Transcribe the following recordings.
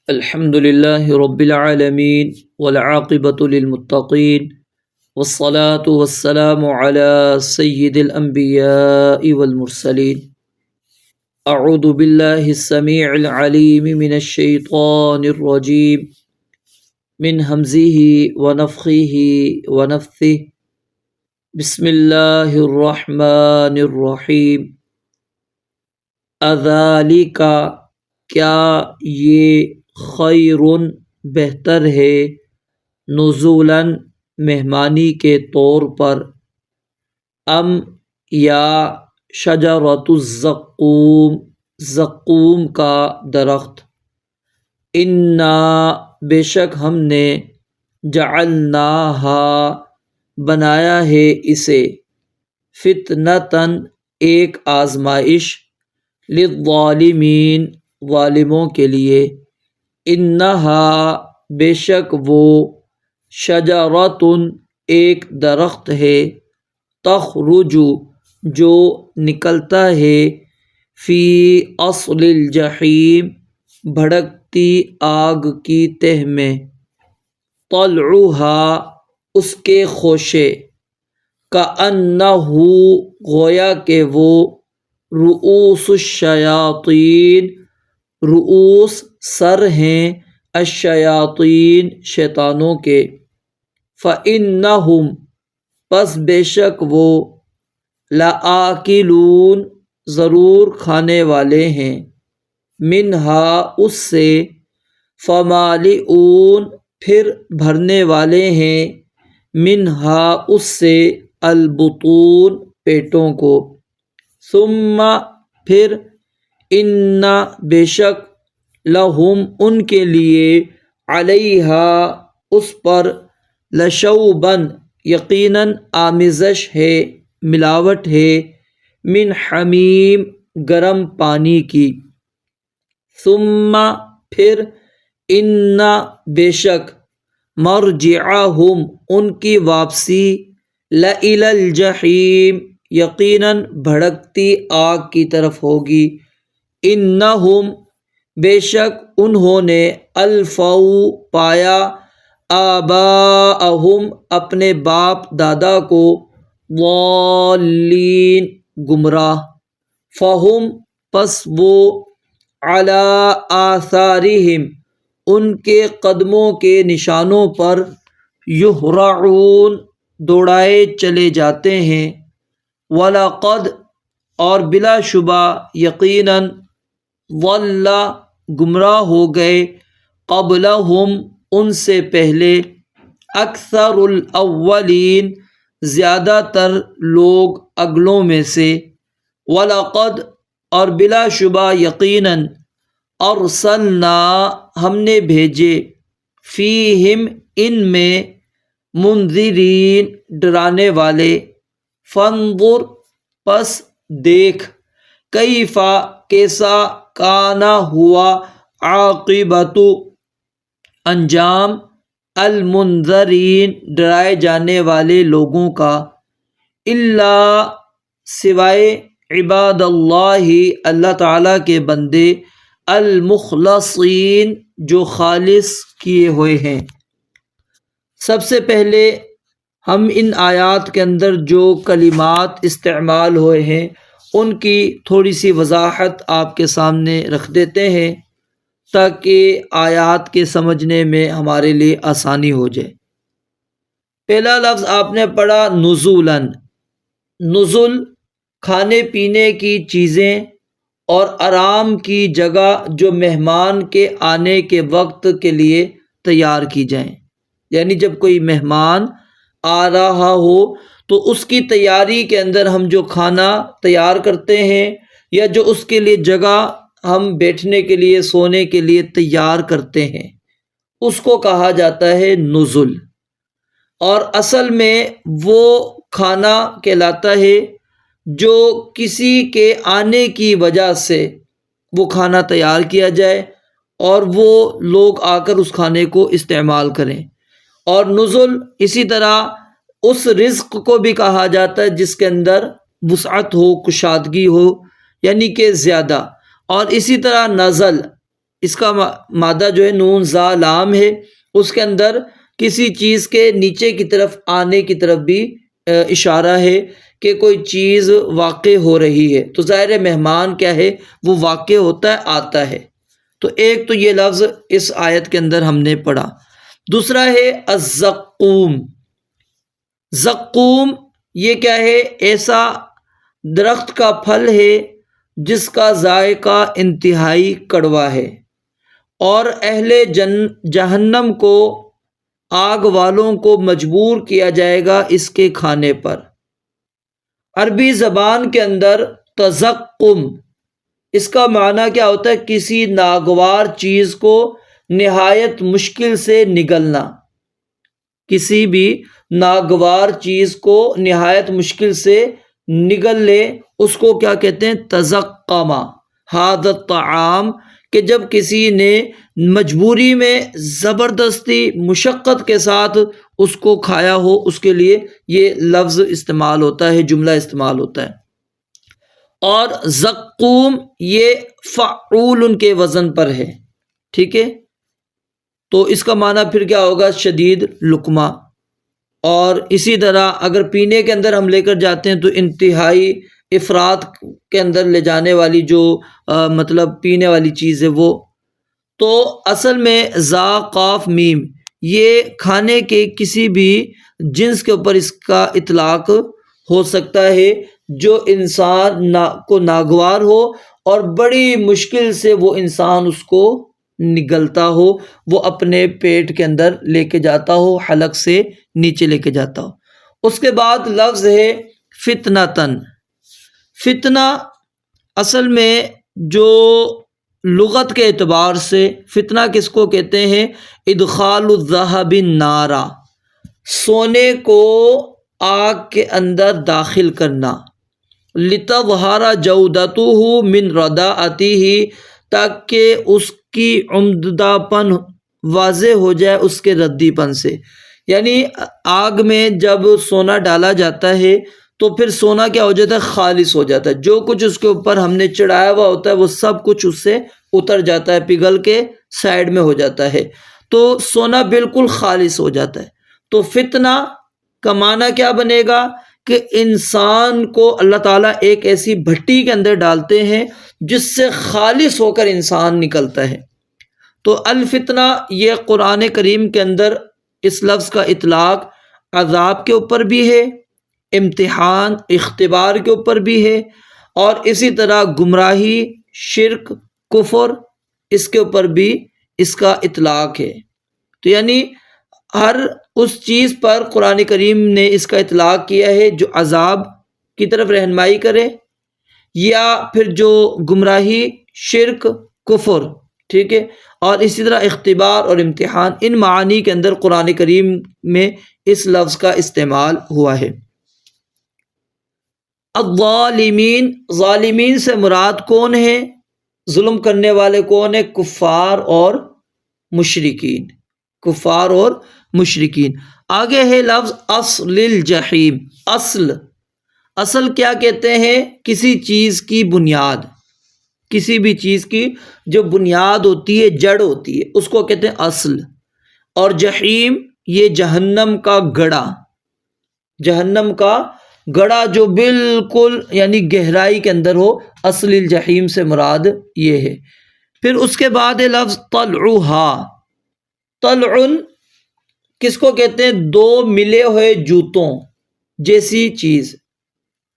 الحمد لله رب العالمين والعاقبة للمتقين والصلاة والسلام على سيد الأنبياء والمرسلين. أعوذ بالله السميع العليم من الشيطان الرجيم من همزه ونفخه ونفثه. بسم الله الرحمن الرحيم. أذلك کیا یہ خیرٌ بہتر ہے نزولاً مہمانی کے طور پر ام یا شجرۃ الزقوم زقوم کا درخت انا بے شک ہم نے جعلناہا بنایا ہے اسے فتنتاً ایک آزمائش للظالمین ظالموں کے لیے انہا بے شک وہ شجرۃ ایک درخت ہے تخرج جو نکلتا ہے فی اصل الجحیم بھڑکتی آگ کی تہ میں طلعھا اس کے خوشے کأنہ گویا کہ وہ رؤوس الشیاطین رؤوس سر ہیں الشیاطین شیطانوں کے فإنہم پس بے شک وہ لآکلون ضرور کھانے والے ہیں منہا اس سے فمالئون پھر بھرنے والے ہیں منہا اس سے البطون پیٹوں کو ثم پھر ان بے شک لہم ان کے لیے علیہا اس پر لشوبن یقیناً آمیزش ہے ملاوٹ ہے من حمیم گرم پانی کی ثم پھر ان بے شک مرجعہم ان کی واپسی لإلی الجحیم یقیناً بھڑکتی آگ کی طرف ہوگی انہم بے شک انہوں نے الفوا پایا آباءہم اپنے باپ دادا کو ضالین گمراہ فہم پس وہ علی آثارہم ان کے قدموں کے نشانوں پر یہرعون دوڑائے چلے جاتے ہیں وَلَقَدْ اور بلا شبہ یقیناً ضل گمراہ ہو گئے قبلہم ان سے پہلے اکثر الاولین زیادہ تر لوگ اگلوں میں سے وَلَقَدْ اور بلا شبہ یقیناً ارسلنا ہم نے بھیجے فیہم ان میں منذرین ڈرانے والے فانظر پس دیکھ کیفا کیسا کانا ہوا عاقبت انجام المنذرین ڈرائے جانے والے لوگوں کا الا سوائے عباد اللہ اللہ تعالیٰ کے بندے المخلصین جو خالص کیے ہوئے ہیں۔ سب سے پہلے ہم ان آیات کے اندر جو کلمات استعمال ہوئے ہیں ان کی تھوڑی سی وضاحت آپ کے سامنے رکھ دیتے ہیں تاکہ آیات کے سمجھنے میں ہمارے لیے آسانی ہو جائے۔ پہلا لفظ آپ نے پڑھا نزولاً، نزل کھانے پینے کی چیزیں اور آرام کی جگہ جو مہمان کے آنے کے وقت کے لیے تیار کی جائیں، یعنی جب کوئی مہمان آ رہا ہو تو اس کی تیاری کے اندر ہم جو کھانا تیار کرتے ہیں یا جو اس کے لیے جگہ ہم بیٹھنے کے لیے سونے کے لیے تیار کرتے ہیں اس کو کہا جاتا ہے نزل، اور اصل میں وہ کھانا کہلاتا ہے جو کسی کے آنے کی وجہ سے وہ کھانا تیار کیا جائے اور وہ لوگ آ کر اس کھانے کو استعمال کریں۔ اور نزل اسی طرح اس رزق کو بھی کہا جاتا ہے جس کے اندر وسعت ہو، کشادگی ہو، یعنی کہ زیادہ۔ اور اسی طرح نزل اس کا مادہ جو ہے نون زا لام ہے، اس کے اندر کسی چیز کے نیچے کی طرف آنے کی طرف بھی اشارہ ہے کہ کوئی چیز واقع ہو رہی ہے۔ تو ظاہر مہمان کیا ہے، وہ واقع ہوتا ہے، آتا ہے۔ تو ایک تو یہ لفظ اس آیت کے اندر ہم نے پڑھا۔ دوسرا ہے الزقوم۔ زقوم یہ کیا ہے؟ ایسا درخت کا پھل ہے جس کا ذائقہ انتہائی کڑوا ہے، اور اہل جہنم کو، آگ والوں کو مجبور کیا جائے گا اس کے کھانے پر۔ عربی زبان کے اندر تزقم، اس کا معنی کیا ہوتا ہے؟ کسی ناگوار چیز کو نہایت مشکل سے نگلنا۔ کسی بھی ناگوار چیز کو نہایت مشکل سے نگل لے، اس کو کیا کہتے ہیں؟ تزقما ھذا الطعام، کہ جب کسی نے مجبوری میں زبردستی مشقت کے ساتھ اس کو کھایا ہو، اس کے لیے یہ لفظ استعمال ہوتا ہے، جملہ استعمال ہوتا ہے۔ اور زقوم یہ فعول کے وزن پر ہے، ٹھیک ہے؟ تو اس کا معنی پھر کیا ہوگا؟ شدید لقمہ۔ اور اسی طرح اگر پینے کے اندر ہم لے کر جاتے ہیں تو انتہائی افراط کے اندر لے جانے والی جو مطلب پینے والی چیز ہے وہ۔ تو اصل میں ذا قاف میم یہ کھانے کے کسی بھی جنس کے اوپر اس کا اطلاق ہو سکتا ہے جو انسان کو ناگوار ہو اور بڑی مشکل سے وہ انسان اس کو نگلتا ہو، وہ اپنے پیٹ کے اندر لے کے جاتا ہو، حلق سے نیچے لے کے جاتا ہو۔ اس کے بعد لفظ ہے فتنتن۔ فتنہ اصل میں جو لغت کے اعتبار سے فتنہ کس کو کہتے ہیں؟ ادخال الذهب النار، سونے کو آگ کے اندر داخل کرنا۔ لتظہر جودته من رداءته، تاکہ اس کی عمدہ پن واضح ہو جائے اس کے ردی پن سے۔ یعنی آگ میں جب سونا ڈالا جاتا ہے تو پھر سونا کیا ہو جاتا ہے؟ خالص ہو جاتا ہے۔ جو کچھ اس کے اوپر ہم نے چڑھایا ہوا ہوتا ہے وہ سب کچھ اس سے اتر جاتا ہے، پگھل کے سائڈ میں ہو جاتا ہے، تو سونا بالکل خالص ہو جاتا ہے۔ تو فتنہ کا معنی کیا بنے گا کہ انسان کو اللہ تعالیٰ ایک ایسی بھٹی کے اندر ڈالتے ہیں جس سے خالص ہو کر انسان نکلتا ہے۔ تو الفتنہ یہ قرآن کریم کے اندر اس لفظ کا اطلاق عذاب کے اوپر بھی ہے، امتحان اختبار کے اوپر بھی ہے، اور اسی طرح گمراہی، شرک، کفر، اس کے اوپر بھی اس کا اطلاق ہے۔ تو یعنی ہر اس چیز پر قرآن کریم نے اس کا اطلاق کیا ہے جو عذاب کی طرف رہنمائی کرے، یا پھر جو گمراہی، شرک، کفر، ٹھیک ہے؟ اور اسی طرح اختبار اور امتحان، ان معانی کے اندر قرآن کریم میں اس لفظ کا استعمال ہوا ہے۔ الظالمین، ظالمین سے مراد کون ہے؟ ظلم کرنے والے کون ہیں؟ کفار اور مشرکین، کفار اور مشرکین۔ آگے ہے لفظ اصل الجحیم۔ اصل کیا کہتے ہیں؟ کسی چیز کی بنیاد، کسی بھی چیز کی جو بنیاد ہوتی ہے، جڑ ہوتی ہے، اس کو کہتے ہیں اصل۔ اور جحیم یہ جہنم کا گڑھا، جہنم کا گڑھا جو بالکل یعنی گہرائی کے اندر ہو، اصل الجحیم سے مراد یہ ہے۔ پھر اس کے بعد ہے لفظ طلعھا۔ طلع کس کو کہتے ہیں؟ دو ملے ہوئے جوتوں جیسی چیز،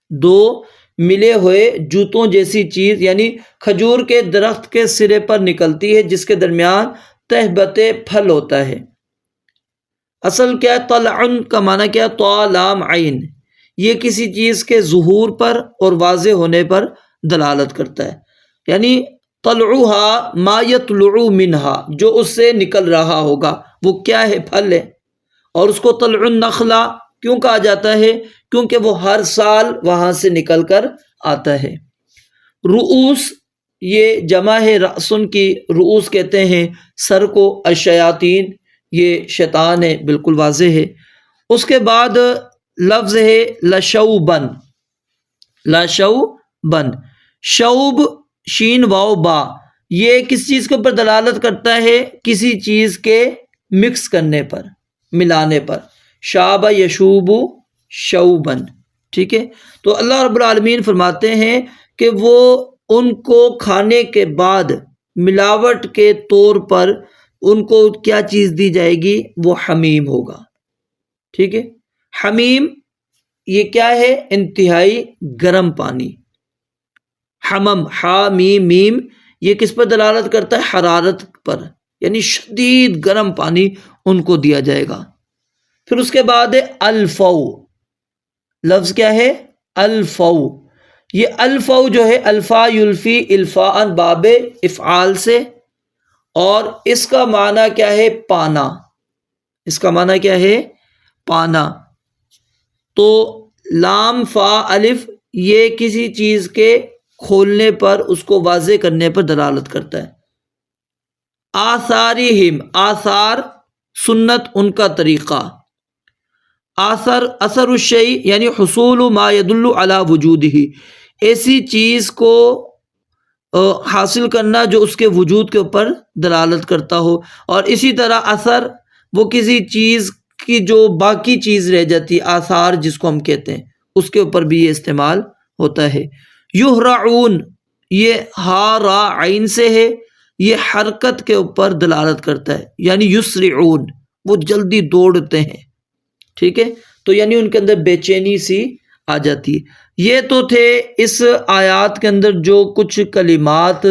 دو ملے ہوئے جوتوں جیسی چیز، یعنی کھجور کے درخت کے سرے پر نکلتی ہے جس کے درمیان تہبت پھل ہوتا ہے۔ اصل کیا ہے؟ طلعن کا معنی کیا؟ طا لام عین، یہ کسی چیز کے ظہور پر اور واضح ہونے پر دلالت کرتا ہے۔ یعنی طلعھا ما یطلع منہا، جو اس سے نکل رہا ہوگا، وہ کیا ہے؟ پھل ہے۔ اور اس کو طلع النخلا کیوں کہا جاتا ہے؟ کیونکہ وہ ہر سال وہاں سے نکل کر آتا ہے۔ رؤوس یہ جمع ہے رأسن کی، رؤوس کہتے ہیں سر کو، الشیاطین یہ شیطان ہے، بالکل واضح ہے۔ اس کے بعد لفظ ہے لشوبن۔ لشوبن، شوب شین واو با، یہ کس چیز کے اوپر دلالت کرتا ہے؟ کسی چیز کے مکس کرنے پر، ملانے پر. شاب یشوب شوبن. ٹھیک ہے، تو اللہ رب العالمین فرماتے ہیں کہ وہ ان کو کھانے کے بعد ملاوٹ کے طور پر ان کو کیا چیز دی جائے گی؟ وہ حمیم ہوگا. ٹھیک ہے، حمیم یہ کیا ہے؟ انتہائی گرم پانی. حمم، ہا میم میم، یہ کس پر دلالت کرتا ہے؟ حرارت پر، یعنی شدید گرم پانی ان کو دیا جائے گا. پھر اس کے بعد ہے الفو. لفظ کیا ہے؟ الفو. یہ الفو جو ہے الفا یلفی الفاء باب افعال سے، اور اس کا معنی کیا ہے؟ پانا. اس کا معنی کیا ہے؟ پانا. تو لام فا الف یہ کسی چیز کے کھولنے پر، اس کو واضح کرنے پر دلالت کرتا ہے. آثارہم، آثار سنت، ان کا طریقہ. اثر الشیء یعنی حصول ما يدل علی وجودہ، ایسی چیز کو حاصل کرنا جو اس کے وجود کے اوپر دلالت کرتا ہو. اور اسی طرح اثر وہ کسی چیز کی جو باقی چیز رہ جاتی، آثار جس کو ہم کہتے ہیں، اس کے اوپر بھی یہ استعمال ہوتا ہے. یہرعون، یہ ہا را عین سے ہے، یہ حرکت کے اوپر دلالت کرتا ہے، یعنی یسرعون، وہ جلدی دوڑتے ہیں. ٹھیک ہے، تو یعنی ان کے اندر بے چینی سی آ جاتی ہے. یہ تو تھے اس آیات کے اندر جو کچھ کلمات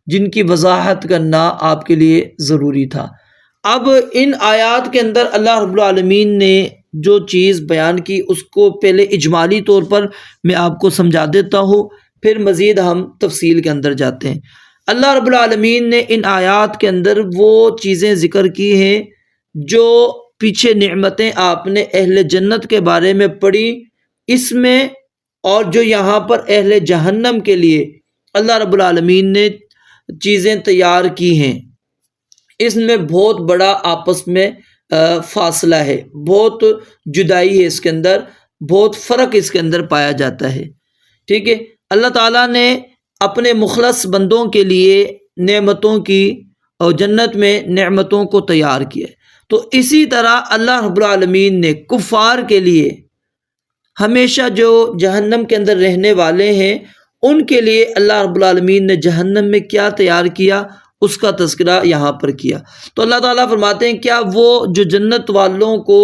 جن کی وضاحت کرنا آپ کے لیے ضروری تھا. اب ان آیات کے اندر اللہ رب العالمین نے جو چیز بیان کی اس کو پہلے اجمالی طور پر میں آپ کو سمجھا دیتا ہوں، پھر مزید ہم تفصیل کے اندر جاتے ہیں. اللہ رب العالمین نے ان آیات کے اندر وہ چیزیں ذکر کی ہیں جو پیچھے نعمتیں آپ نے اہل جنت کے بارے میں پڑھی اس میں، اور جو یہاں پر اہل جہنم کے لیے اللہ رب العالمین نے چیزیں تیار کی ہیں، اس میں بہت بڑا آپس میں فاصلہ ہے، بہت جدائی ہے اس کے اندر، بہت فرق اس کے اندر پایا جاتا ہے. ٹھیک ہے، اللہ تعالیٰ نے اپنے مخلص بندوں کے لیے نعمتوں کی اور جنت میں نعمتوں کو تیار کیا ہے. تو اسی طرح اللہ رب العالمین نے کفار کے لیے ہمیشہ جو جہنم کے اندر رہنے والے ہیں ان کے لیے اللہ رب العالمین نے جہنم میں کیا تیار کیا اس کا تذکرہ یہاں پر کیا. تو اللہ تعالیٰ فرماتے ہیں کیا وہ جو جنت والوں کو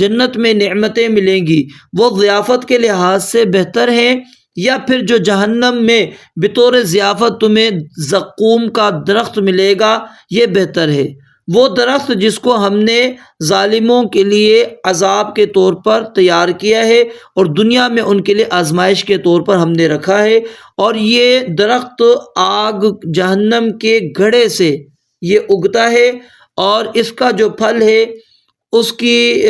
جنت میں نعمتیں ملیں گی وہ ضیافت کے لحاظ سے بہتر ہیں، یا پھر جو جہنم میں بطور ضیافت تمہیں زقوم کا درخت ملے گا یہ بہتر ہے؟ وہ درخت جس کو ہم نے ظالموں کے لیے عذاب کے طور پر تیار کیا ہے اور دنیا میں ان کے لیے آزمائش کے طور پر ہم نے رکھا ہے، اور یہ درخت آگ جہنم کے گڑھے سے یہ اگتا ہے، اور اس کا جو پھل ہے اس کی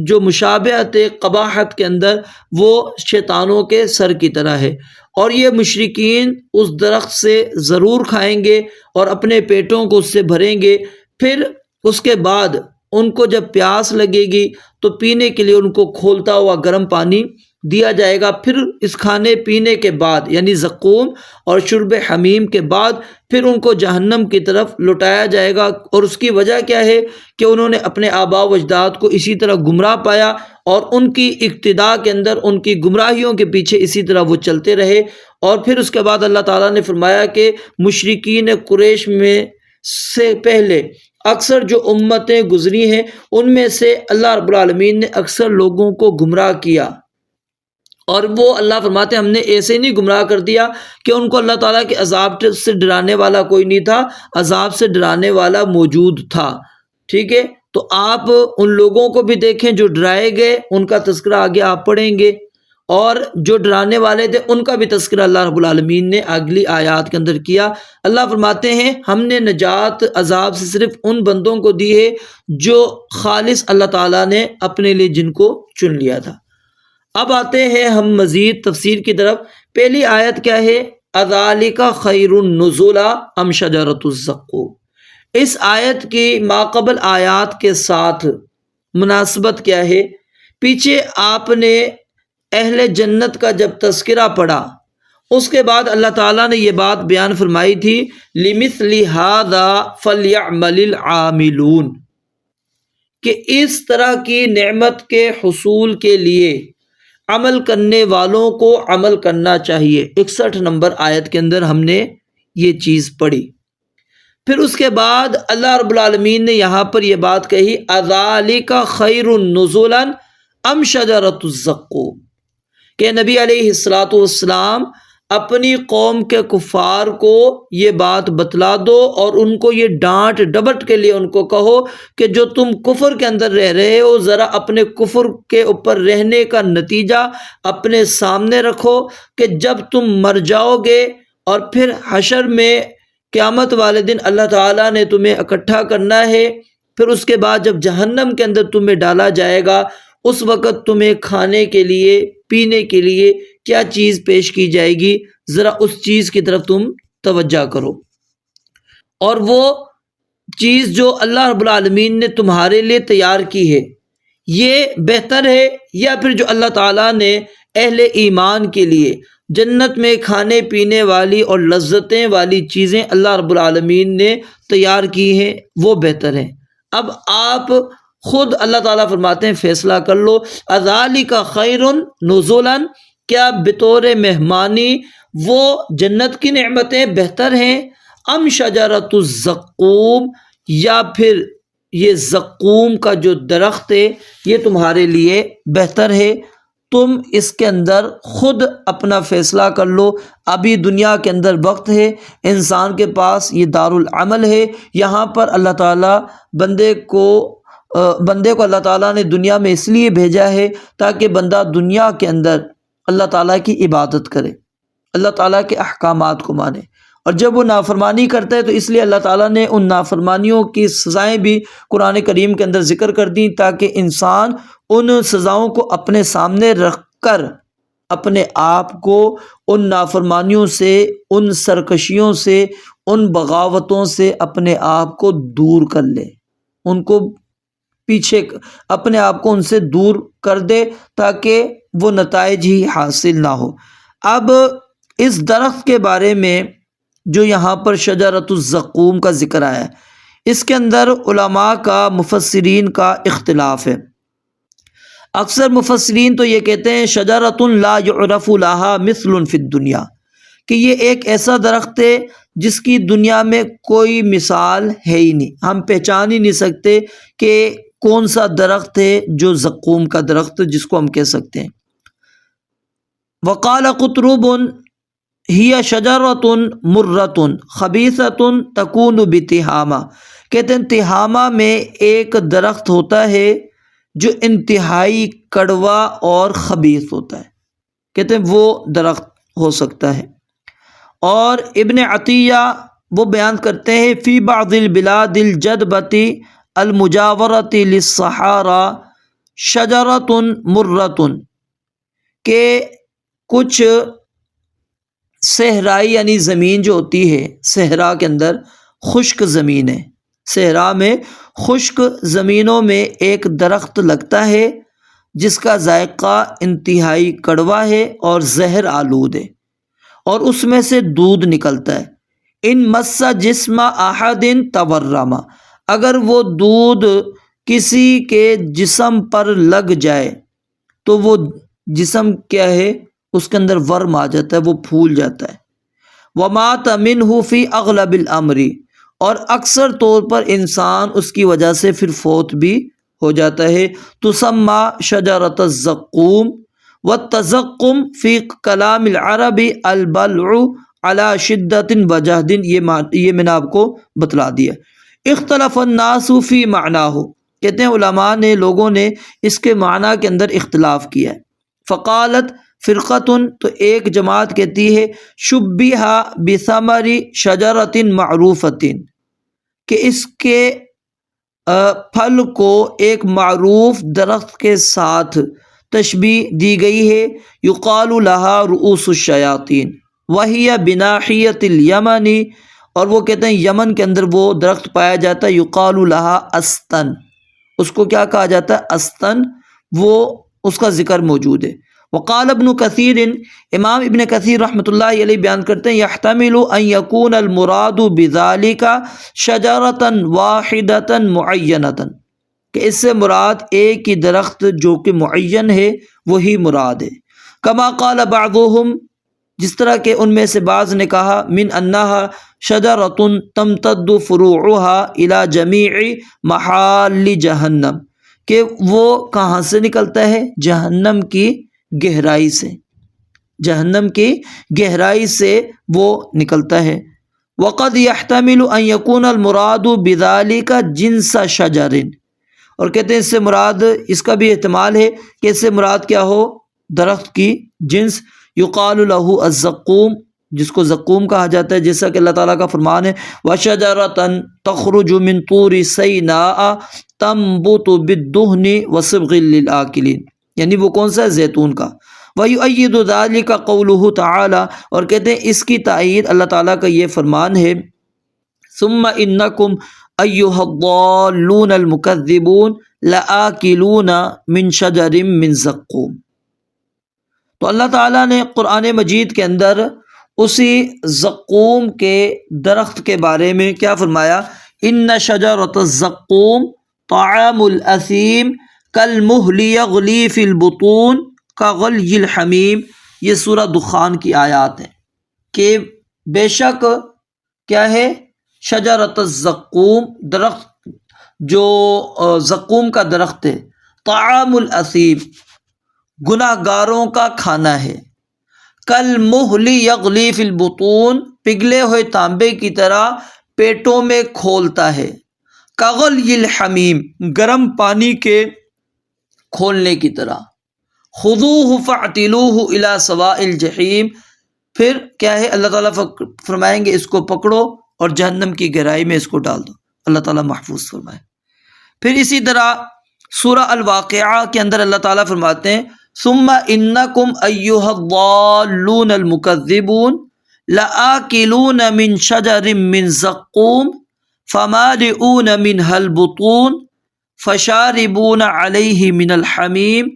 جو مشابہت قباحت کے اندر وہ شیطانوں کے سر کی طرح ہے، اور یہ مشرکین اس درخت سے ضرور کھائیں گے اور اپنے پیٹوں کو اس سے بھریں گے. پھر اس کے بعد ان کو جب پیاس لگے گی تو پینے کے لیے ان کو کھولتا ہوا گرم پانی دیا جائے گا. پھر اس کھانے پینے کے بعد یعنی زقوم اور شرب حمیم کے بعد پھر ان کو جہنم کی طرف لوٹایا جائے گا. اور اس کی وجہ کیا ہے کہ انہوں نے اپنے آباء و اجداد کو اسی طرح گمراہ پایا اور ان کی اقتداء کے اندر ان کی گمراہیوں کے پیچھے اسی طرح وہ چلتے رہے. اور پھر اس کے بعد اللہ تعالیٰ نے فرمایا کہ مشرکین قریش میں سے پہلے اکثر جو امتیں گزری ہیں ان میں سے اللہ رب العالمین نے اکثر لوگوں کو گمراہ کیا، اور وہ اللہ فرماتے ہیں ہم نے ایسے نہیں گمراہ کر دیا کہ ان کو اللہ تعالیٰ کے عذاب سے ڈرانے والا کوئی نہیں تھا، عذاب سے ڈرانے والا موجود تھا. ٹھیک ہے، تو آپ ان لوگوں کو بھی دیکھیں جو ڈرائے گئے، ان کا تذکرہ آگے آپ پڑھیں گے، اور جو ڈرانے والے تھے ان کا بھی تذکرہ اللہ رب العالمین نے اگلی آیات کے اندر کیا. اللہ فرماتے ہیں ہم نے نجات عذاب سے صرف ان بندوں کو دی ہے جو خالص اللہ تعالیٰ نے اپنے لیے جن کو چن لیا تھا. اب آتے ہیں ہم مزید تفسیر کی طرف. پہلی آیت کیا ہے؟ اذالک خیر نزلا ام شجرۃ الزقوم. اس آیت کی ماقبل آیات کے ساتھ مناسبت کیا ہے؟ پیچھے آپ نے اہل جنت کا جب تذکرہ پڑھا اس کے بعد اللہ تعالیٰ نے یہ بات بیان فرمائی تھی لِمِثْلِ هَذَا فَلْيَعْمَلِ الْعَامِلُونَ، کہ اس طرح کی نعمت کے حصول کے لیے عمل کرنے والوں کو عمل کرنا چاہیے۔ 61 نمبر آیت کے اندر ہم نے یہ چیز پڑھی۔ پھر اس کے بعد اللہ رب العالمین نے یہاں پر یہ بات کہی اَذَلِكَ خَيْرٌ نُزُلًا أَمْ شَجَرَةُ الزَّقُّومِ، کہ نبی علیہ الصلاۃ والسلام اپنی قوم کے کفار کو یہ بات بتلا دو اور ان کو یہ ڈانٹ ڈپٹ کے لیے ان کو کہو کہ جو تم کفر کے اندر رہ رہے ہو، ذرا اپنے کفر کے اوپر رہنے کا نتیجہ اپنے سامنے رکھو کہ جب تم مر جاؤ گے اور پھر حشر میں قیامت والے دن اللہ تعالیٰ نے تمہیں اکٹھا کرنا ہے، پھر اس کے بعد جب جہنم کے اندر تمہیں ڈالا جائے گا، اس وقت تمہیں کھانے کے لیے پینے کے لیے کیا چیز پیش کی جائے گی، ذرا اس چیز کی طرف تم توجہ کرو۔ اور وہ چیز جو اللہ رب العالمین نے تمہارے لیے تیار کی ہے یہ بہتر ہے، یا پھر جو اللہ تعالیٰ نے اہل ایمان کے لیے جنت میں کھانے پینے والی اور لذتیں والی چیزیں اللہ رب العالمین نے تیار کی ہیں وہ بہتر ہیں۔ اب آپ خود اللہ تعالیٰ فرماتے ہیں فیصلہ کر لو اَذَلِكَ خَيْرٌ نُزُلًا، کیا بطور مہمانی وہ جنت کی نعمتیں بہتر ہیں، ام شجرۃ الزقوم، یا پھر یہ زقوم کا جو درخت ہے یہ تمہارے لیے بہتر ہے۔ تم اس کے اندر خود اپنا فیصلہ کر لو، ابھی دنیا کے اندر وقت ہے، انسان کے پاس یہ دارالعمل ہے، یہاں پر اللہ تعالیٰ بندے کو اللہ تعالیٰ نے دنیا میں اس لیے بھیجا ہے تاکہ بندہ دنیا کے اندر اللہ تعالیٰ کی عبادت کرے، اللہ تعالیٰ کے احکامات کو مانے، اور جب وہ نافرمانی کرتا ہے تو اس لیے اللہ تعالیٰ نے ان نافرمانیوں کی سزائیں بھی قرآن کریم کے اندر ذکر کر دیں تاکہ انسان ان سزاؤں کو اپنے سامنے رکھ کر اپنے آپ کو ان نافرمانیوں سے، ان سرکشیوں سے، ان بغاوتوں سے اپنے آپ کو دور کر لے، ان کو پیچھے اپنے آپ کو ان سے دور کر دے تاکہ وہ نتائج ہی حاصل نہ ہو۔ اب اس درخت کے بارے میں جو یہاں پر شجرۃ الزقوم کا ذکر آیا ہے، اس کے اندر علماء کا، مفسرین کا اختلاف ہے۔ اکثر مفسرین تو یہ کہتے ہیں شجرۃ لا یعرف لها مثل فی الدنیا، کہ یہ ایک ایسا درخت ہے جس کی دنیا میں کوئی مثال ہے ہی نہیں، ہم پہچان ہی نہیں سکتے کہ کون سا درخت ہے جو زقوم کا درخت جس کو ہم کہہ سکتے ہیں۔ وقال قطرب ہی شجرۃ مرۃ خبیثۃ تکون بتہامہ، کہتے ہیں تہامہ میں ایک درخت ہوتا ہے جو انتہائی کڑوا اور خبیث ہوتا ہے، کہتے ہیں وہ درخت ہو سکتا ہے۔ اور ابن عطیہ وہ بیان کرتے ہیں فی بعض البلاد الجدبۃ المجاورۃ للصحارا شجرۃ مرۃ، کہ کچھ صحرائی یعنی زمین جو ہوتی ہے صحرا کے اندر خشک زمین ہے، صحرا میں خشک زمینوں میں ایک درخت لگتا ہے جس کا ذائقہ انتہائی کڑوا ہے اور زہر آلود ہے، اور اس میں سے دودھ نکلتا ہے۔ ان مس جسم احد تورم، اگر وہ دودھ کسی کے جسم پر لگ جائے تو وہ جسم کیا ہے، اس کے اندر ورم آ جاتا ہے، وہ پھول جاتا ہے۔ ومات منہ فی اغلب الامر، اور اکثر طور پر انسان اس کی وجہ سے پھر فوت بھی ہو جاتا ہے۔ تسمى شجرۃ الزقوم، والتزقم فی کلام العرب البلع علی شدۃ وجہد، یہ میں نے آپ کو بتلا دیا۔ اختلف الناس فی معناہ، کہتے ہیں علماء نے، لوگوں نے اس کے معنی کے اندر اختلاف کیا ہے۔ فقالت فرقتن، تو ایک جماعت کہتی ہے شبیہ بثمر شجرۃ معروفۃ، کہ اس کے پھل کو ایک معروف درخت کے ساتھ تشبیہ دی گئی ہے۔ یقال لها رؤوس الشیاطین وہی بناحیۃ الیمن، اور وہ کہتے ہیں یمن کے اندر وہ درخت پایا جاتا ہے۔ یقال لها استن، اس کو کیا کہا جاتا ہے، استن، وہ اس کا ذکر موجود ہے۔ وقال ابن کثیر، امام ابن کثیر رحمۃ اللہ علیہ بیان کرتے ہیں یحتمل ان یکون المراد بذالک شجرۃ واحدۃ معینۃ، کہ اس سے مراد ایک ہی درخت جو کہ معین ہے وہی مراد ہے. کما قال بعضهم، جس طرح کہ ان میں سے بعض نے کہا من انہا شجرۃ تمتد فروعها الى جمیع محال جہنم، کہ وہ کہاں سے نکلتا ہے؟ جہنم کی گہرائی سے، جہنم کی گہرائی سے وہ نکلتا ہے. وقد يحتمل ان يكون المراد بذلك جنس شجر، اور کہتے ہیں اس سے مراد، اس کا بھی احتمال ہے کہ اس سے مراد کیا ہو؟ درخت کی جنس. یقال له الزقوم، جس کو زقوم کہا جاتا ہے، جیسا کہ اللہ تعالیٰ کا فرمان ہے وَشَجَرَةً تَخْرُجُ مِن طُورِ سَيْنَاءَ تَنبُتُ بِالدُّهْنِ وَصِبْغٍ لِلْآكِلِينَ، یعنی وہ کون سا ہے؟ زیتون کا. وَيُؤَيِّدُ ذَلِكَ قَوْلُهُ تَعَالَى، اور کہتے ہیں اس کی تائید اللہ تعالیٰ کا یہ فرمان ہے ثُمَّ إِنَّكُمْ أَيُّهَا الضَّالُّونَ الْمُكَذِّبُونَ لَآكِلُونَ مِن شَجَرٍ مِّن زَقُّومٍ. تو اللہ تعالیٰ نے قرآن مجید کے اندر اسی زقوم کے درخت کے بارے میں کیا فرمایا؟ ان شجرۃ الزقوم طعام الاثیم کالمہل یغلی فی البطون کغلی الحمیم. یہ سورہ دخان کی آیات ہیں کہ بے شک کیا ہے؟ شجرۃ الزقوم، درخت جو زقوم کا درخت ہے، طعام الاثیم، گناہ گاروں کا کھانا ہے، کالمہل یغلی فی البطون، پگھلے ہوئے تانبے کی طرح پیٹوں میں کھولتا ہے، کغلی الحمیم، گرم پانی کے کھولنے کی طرح. خذوہ فاعتلوہ الی سواء الجحیم، پھر کیا ہے؟ اللہ تعالیٰ فرمائیں گے اس کو پکڑو اور جہنم کی گہرائی میں اس کو ڈال دو. اللہ تعالیٰ محفوظ فرمائے. پھر اسی طرح سورہ الواقعہ کے اندر اللہ تعالیٰ فرماتے ہیں ثم انکم ایھا الضالون المکذبون لآکلون من شجر من زقوم فمالئون منها البطون فشاربون علیہ من الحمیم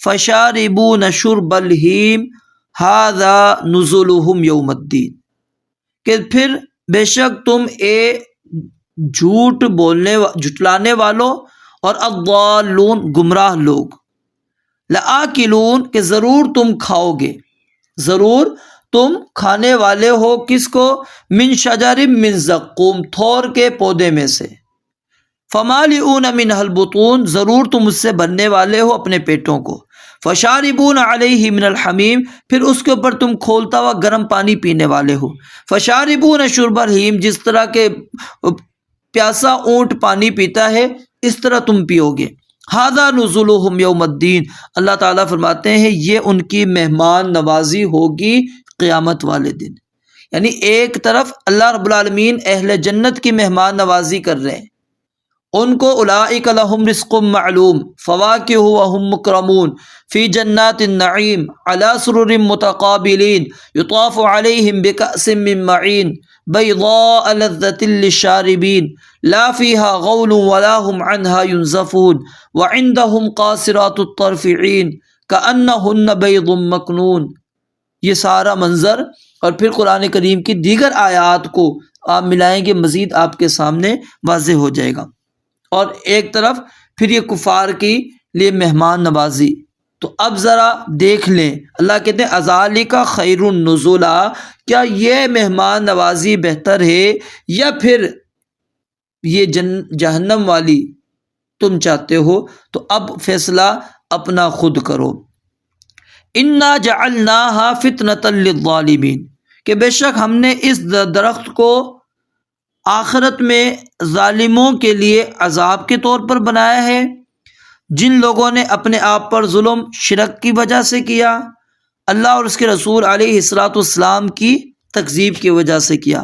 فشاربون شرب الہیم ھذا نزلہم یوم الدین. کہ پھر بے شک تم جھٹلانے والوں اور الضالون گمراہ لوگ، لآکلون کہ ضرور تم کھاؤ گے، ضرور تم کھانے والے ہو، کس کو؟ من شجر من زقوم، تھور کے پودے میں سے. فمالئون منها البطون، ضرور تم اس سے بھرنے والے ہو اپنے پیٹوں کو. فشاربون علیہ من الحمیم، پھر اس کے اوپر تم کھولتا ہوا گرم پانی پینے والے ہو. فشاربون شرب الہیم، جس طرح کے پیاسا اونٹ پانی پیتا ہے اس طرح تم پیو گے. ھذا نزلہم یوم الدین، اللہ تعالیٰ فرماتے ہیں یہ ان کی مہمان نوازی ہوگی قیامت والے دن. یعنی ایک طرف اللہ رب العالمین اہل جنت کی مہمان نوازی کر رہے ہیں، ان کو اولئک لہم رزق معلوم فواکہ وہم مکرمون فی جنات النعیم علی سرر متقابلین یطاف علیہم بکأس من معین بیضاء لذۃ للشاربین لا فیہا غول ولا هم عنہا ینزفون وعندہم قاصرات الطرف عین کأنہن بیض مکنون. یہ سارا منظر اور پھر قرآن کریم کی دیگر آیات کو آپ ملائیں گے، مزید آپ کے سامنے واضح ہو جائے گا. اور ایک طرف پھر یہ کفار کی لیے مہمان نوازی. تو اب ذرا دیکھ لیں، اللہ کہتے ہیں اذالک خیر النزلا، کیا یہ مہمان نوازی بہتر ہے یا پھر یہ جہنم والی تم چاہتے ہو؟ تو اب فیصلہ اپنا خود کرو. انا جعلناها فتنة للظالمین، کہ بے شک ہم نے اس درخت کو آخرت میں ظالموں کے لیے عذاب کے طور پر بنایا ہے، جن لوگوں نے اپنے آپ پر ظلم شرک کی وجہ سے کیا، اللہ اور اس کے رسول علیہ الصلاۃ والسلام کی تکذیب کی وجہ سے کیا،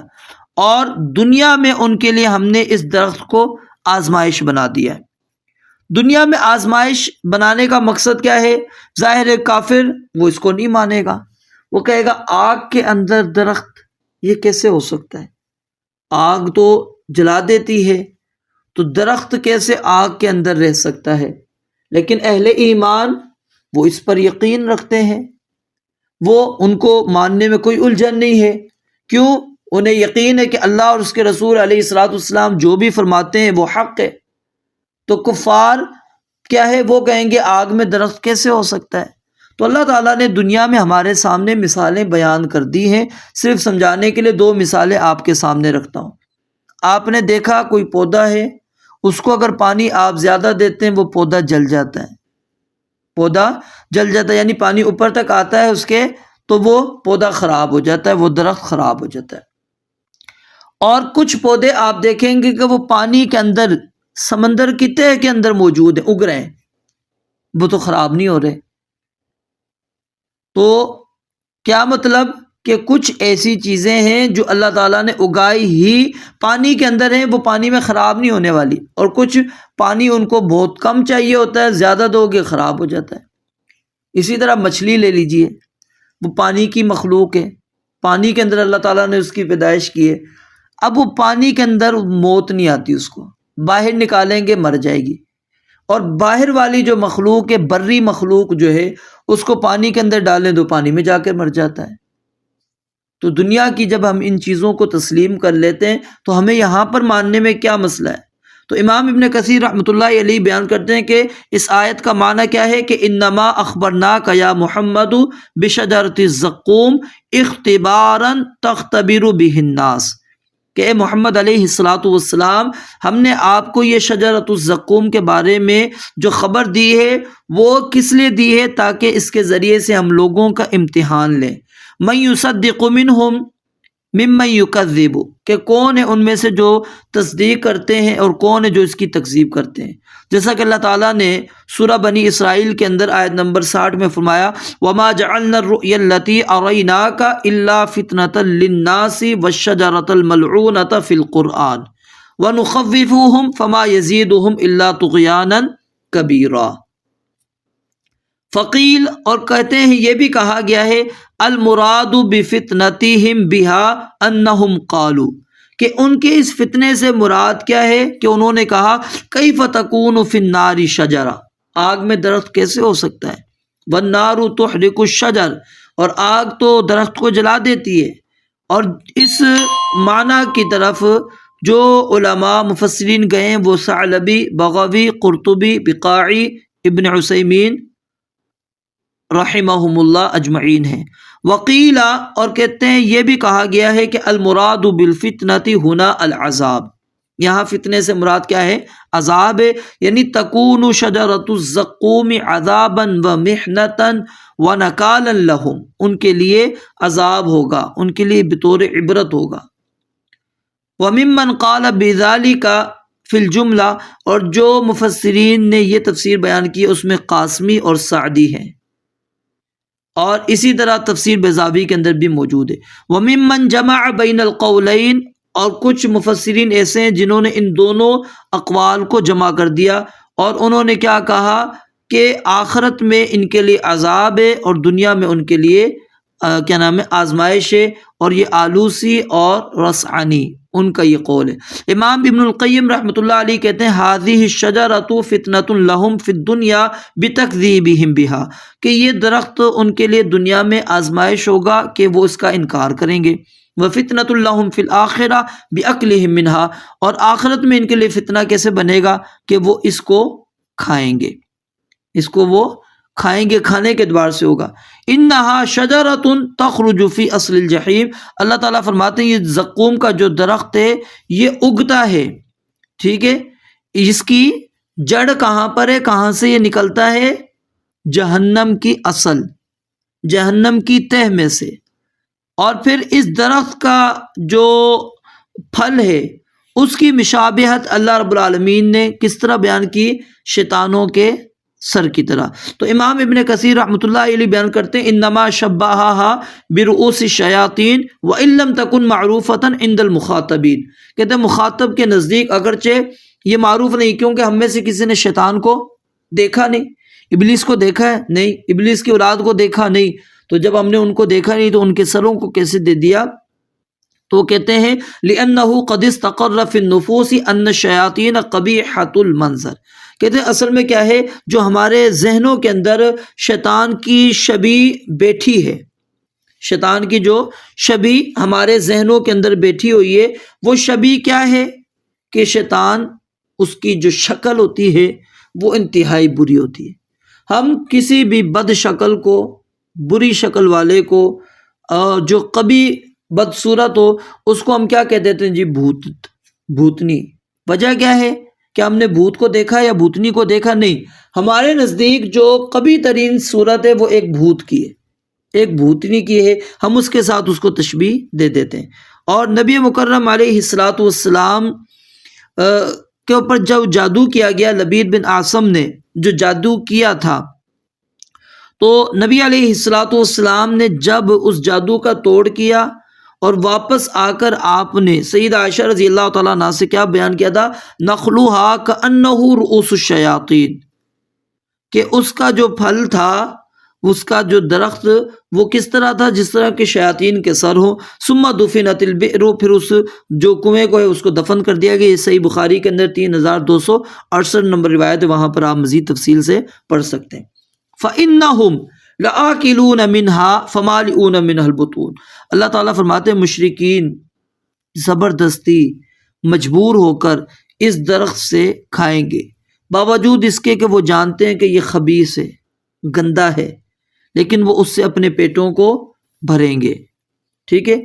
اور دنیا میں ان کے لیے ہم نے اس درخت کو آزمائش بنا دیا ہے. دنیا میں آزمائش بنانے کا مقصد کیا ہے؟ ظاہر ہے کافر وہ اس کو نہیں مانے گا، وہ کہے گا آگ کے اندر درخت، یہ کیسے ہو سکتا ہے؟ آگ تو جلا دیتی ہے، تو درخت کیسے آگ کے اندر رہ سکتا ہے؟ لیکن اہل ایمان وہ اس پر یقین رکھتے ہیں، وہ ان کو ماننے میں کوئی الجھن نہیں ہے۔ کیوں؟ انہیں یقین ہے کہ اللہ اور اس کے رسول علیہ الصلوۃ والسلام جو بھی فرماتے ہیں وہ حق ہے۔ تو کفار کیا ہے، وہ کہیں گے آگ میں درخت کیسے ہو سکتا ہے؟ تو اللہ تعالیٰ نے دنیا میں ہمارے سامنے مثالیں بیان کر دی ہیں۔ صرف سمجھانے کے لیے 2 مثالیں آپ کے سامنے رکھتا ہوں۔ آپ نے دیکھا کوئی پودا ہے، اس کو اگر پانی آپ زیادہ دیتے ہیں وہ پودا جل جاتا ہے، پودا جل جاتا ہے، یعنی پانی اوپر تک آتا ہے اس کے تو وہ پودا خراب ہو جاتا ہے، وہ درخت خراب ہو جاتا ہے۔ اور کچھ پودے آپ دیکھیں گے کہ وہ پانی کے اندر، سمندر کی تہہ کے اندر موجود ہیں، اگ رہے ہیں، وہ تو خراب نہیں ہو رہے۔ تو کیا مطلب کہ کچھ ایسی چیزیں ہیں جو اللہ تعالیٰ نے اگائی ہی پانی کے اندر ہیں، وہ پانی میں خراب نہیں ہونے والی، اور کچھ پانی ان کو بہت کم چاہیے ہوتا ہے، زیادہ دو گے خراب ہو جاتا ہے۔ اسی طرح مچھلی لے لیجئے، وہ پانی کی مخلوق ہے، پانی کے اندر اللہ تعالیٰ نے اس کی پیدائش کی ہے۔ اب وہ پانی کے اندر موت نہیں آتی، اس کو باہر نکالیں گے مر جائے گی۔ اور باہر والی جو مخلوق ہے، بری مخلوق جو ہے، اس کو پانی کے اندر ڈالیں تو پانی میں جا کے مر جاتا ہے۔ تو دنیا کی جب ہم ان چیزوں کو تسلیم کر لیتے ہیں تو ہمیں یہاں پر ماننے میں کیا مسئلہ ہے؟ تو امام ابن کثیر رحمۃ اللہ علیہ بیان کرتے ہیں کہ اس آیت کا معنی کیا ہے کہ انما اخبرناک یا محمد بشجرۃ الزقوم اختبارا تختبر بہ الناس، کہ اے محمد علیہ الصلاۃ والسلام، ہم نے آپ کو یہ شجرۃ الزقوم کے بارے میں جو خبر دی ہے وہ کس لیے دی ہے؟ تاکہ اس کے ذریعے سے ہم لوگوں کا امتحان لیں۔ من یصدق منہم ممن یکذب، کہ کون ہے ان میں سے جو تصدیق کرتے ہیں اور کون ہے جو اس کی تکذیب کرتے ہیں۔ جیسا کہ اللہ تعالیٰ نے سورہ بنی اسرائیل کے اندر آیت نمبر 60 میں فرمایا وَمَا جَعَلْنَا الرُّؤْيَا الَّتِي أَرَيْنَاكَ إِلَّا فِتْنَةً لِلنَّاسِ وَالشَّجَرَةَ الْمَلْعُونَةَ فِي الْقُرْآنِ وَنُخَوِّفُهُمْ فَمَا يَزِيدُهُمْ إِلَّا طُغْيَانًا كَبِيرًا۔ فقیل، اور کہتے ہیں یہ بھی کہا گیا ہے المراد بفتنتہم بہا انہم قالوا، کہ ان کے اس فتنے سے مراد کیا ہے کہ انہوں نے کہا کیف تکون فی النار شجرہ، آگ میں درخت کیسے ہو سکتا ہے؟ والنار تحرق الشجر، اور آگ تو درخت کو جلا دیتی ہے۔ اور اس معنی کی طرف جو علماء مفسرین گئے ہیں وہ ثعلبی، بغوی، قرطبی، بقاعی، ابن عثیمین رحمہم اللہ اجمعین ہیں۔ وقیلا، اور کہتے ہیں یہ بھی کہا گیا ہے کہ المراد بالفتنۃ ہنا العذاب، یہاں فتنے سے مراد کیا ہے؟ عذاب ہے، یعنی تکون شجرۃ الزقوم عذابا ومحنۃ ونکالا لہم، ان کے لیے عذاب ہوگا، ان کے لیے بطور عبرت ہوگا۔ وممن قال بذلک فی الجملہ، اور جو مفسرین نے یہ تفسیر بیان کی ہے اس میں قاسمی اور سعدی ہیں، اور اسی طرح تفسیر بیضاوی کے اندر بھی موجود ہے۔ وَمِمَّنْ جَمَعَ بَيْنَ الْقَوْلَيْن، اور کچھ مفسرین ایسے ہیں جنہوں نے ان دونوں اقوال کو جمع کر دیا، اور انہوں نے کیا کہا کہ آخرت میں ان کے لیے عذاب ہے اور دنیا میں ان کے لیے کیا نام ہے، آزمائش ہے، اور یہ آلوسی اور رسعانی ان کا یہ قول ہے۔ امام ابن القیم رحمۃ اللہ علیہ کہتے ہیں ہذہ الشجرۃ فتنۃ لہم فی الدنیا بتکذیبہم بہا، کہ یہ درخت ان کے لیے دنیا میں آزمائش ہوگا کہ وہ اس کا انکار کریں گے۔ وفتنۃ لہم فی الآخرہ باکلہم منہا، اور آخرت میں ان کے لیے فتنہ کیسے بنے گا کہ وہ اس کو کھائیں گے، اس کو وہ کھائیں گے، کھانے کے اعتبار سے ہوگا۔ انہا شجرۃ تخرج فی اصل الجحیم، اللہ تعالیٰ فرماتے ہیں یہ زقوم کا جو درخت ہے یہ اگتا ہے، ٹھیک ہے، اس کی جڑ کہاں پر ہے، کہاں سے یہ نکلتا ہے؟ جہنم کی اصل، جہنم کی تہ میں سے۔ اور پھر اس درخت کا جو پھل ہے اس کی مشابہت اللہ رب العالمین نے کس طرح بیان کی؟ شیطانوں کے سر کی طرح۔ تو امام ابن کثیر رحمۃ اللہ علیہ بیان کرتے ہیں انما شبہہا برؤوس الشیاطین وان لم تکن معروفۃ عند المخاطبین، کہتے ہیں مخاطب کے نزدیک اگرچہ یہ معروف نہیں، کیونکہ ہم میں سے کسی نے شیطان کو دیکھا نہیں، ابلیس کو دیکھا ہے نہیں، ابلیس کی اولاد کو دیکھا نہیں، تو جب ہم نے ان کو دیکھا نہیں تو ان کے سروں کو کیسے دے دیا تو وہ کہتے ہیں لِأَنَّهُ قَدِ اسْتَقَرَّ فِي النُّفُوسِ أَنَّ الشَّيَاطِينَ قَبِيحَةُ الْمَنظَرِ، کہتے ہیں اصل میں کیا ہے، جو ہمارے ذہنوں کے اندر شیطان کی شبیہ بیٹھی ہے، شیطان کی جو شبیہ ہمارے ذہنوں کے اندر بیٹھی ہوئی ہے، وہ شبیہ کیا ہے کہ شیطان، اس کی جو شکل ہوتی ہے وہ انتہائی بری ہوتی ہے۔ ہم کسی بھی بد شکل کو، بری شکل والے کو، جو قبیح بدصورت ہو، اس کو ہم کیا کہہ دیتے ہیں جی؟ بھوت، بھوتنی۔ وجہ کیا ہے کہ ہم نے بھوت کو دیکھا یا بھوتنی کو دیکھا؟ نہیں، ہمارے نزدیک جو قبیح ترین صورت ہے وہ ایک بھوت کی ہے، ایک بھوتنی کی ہے، ہم اس کے ساتھ اس کو تشبیہ دے دیتے ہیں۔ اور نبی مکرم علیہ الصلاۃ والسلام کے اوپر جب جادو کیا گیا، لبید بن عاصم نے جو جادو کیا تھا، تو نبی علیہ الصلاۃ والسلام نے جب اس جادو کا توڑ کیا اور واپس آ کر آپ نے سیدہ عائشہ رضی اللہ تعالیٰ عنہا سے کیا بیان کیا تھا؟ نخلوها کأنہ رؤوس الشیاطین، کہ اس کا جو پھل تھا، اس کا جو درخت، وہ کس طرح تھا؟ جس طرح کہ شیاطین کے سر ہوں۔ ثم دفنت البئر، پھر اس جو کنویں کو ہے اس کو دفن کر دیا گیا۔ یہ صحیح بخاری کے اندر 3268 نمبر روایت ہے، وہاں پر آپ مزید تفصیل سے پڑھ سکتے ہیں۔ فَإِنَّهُمْ لَآكِلُونَ مِنْهَا فَمَالِئُونَ مِنْهَا الْبُطُونَ، اللہ تعالیٰ فرماتے ہیں مشرکین زبردستی مجبور ہو کر اس درخت سے کھائیں گے، باوجود اس کے کہ وہ جانتے ہیں کہ یہ خبیث ہے، گندا ہے، لیکن وہ اس سے اپنے پیٹوں کو بھریں گے۔ ٹھیک ہے؟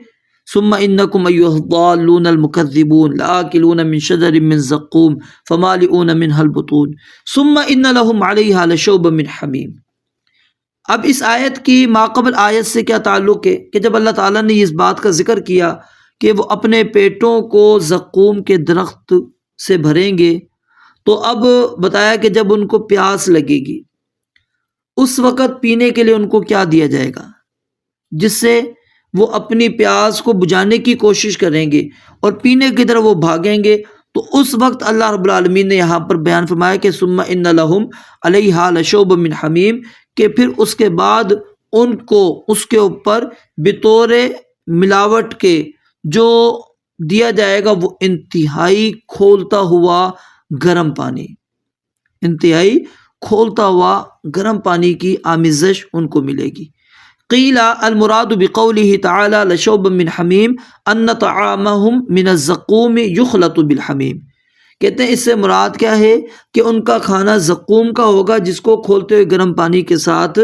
ثم انکم ایھا الضالون المکذبون لآکلون من شجر من زقوم فمالئون منها البطون ثم ان لهم علیہا لشوبا من حمیم۔ اب اس آیت کی ماقبل آیت سے کیا تعلق ہے کہ جب اللہ تعالیٰ نے اس بات کا ذکر کیا کہ وہ اپنے پیٹوں کو زقوم کے درخت سے بھریں گے، تو اب بتایا کہ جب ان کو پیاس لگے گی، اس وقت پینے کے لیے ان کو کیا دیا جائے گا جس سے وہ اپنی پیاس کو بجھانے کی کوشش کریں گے اور پینے کی طرف وہ بھاگیں گے۔ تو اس وقت اللہ رب العالمین نے یہاں پر بیان فرمایا کہ ثم ان لہم علیہا لشوب من حمیم، کہ پھر اس کے بعد ان کو اس کے اوپر بطور ملاوٹ کے جو دیا جائے گا وہ انتہائی کھولتا ہوا گرم پانی، انتہائی کھولتا ہوا گرم پانی کی آمیزش ان کو ملے گی۔ قیل المراد بقوله تعالی لشوب من حمیم ان طعامهم من الزقوم یخلط بالحمیم، کہتے ہیں اس سے مراد کیا ہے کہ ان کا کھانا زقوم کا ہوگا جس کو کھولتے ہوئے گرم پانی کے ساتھ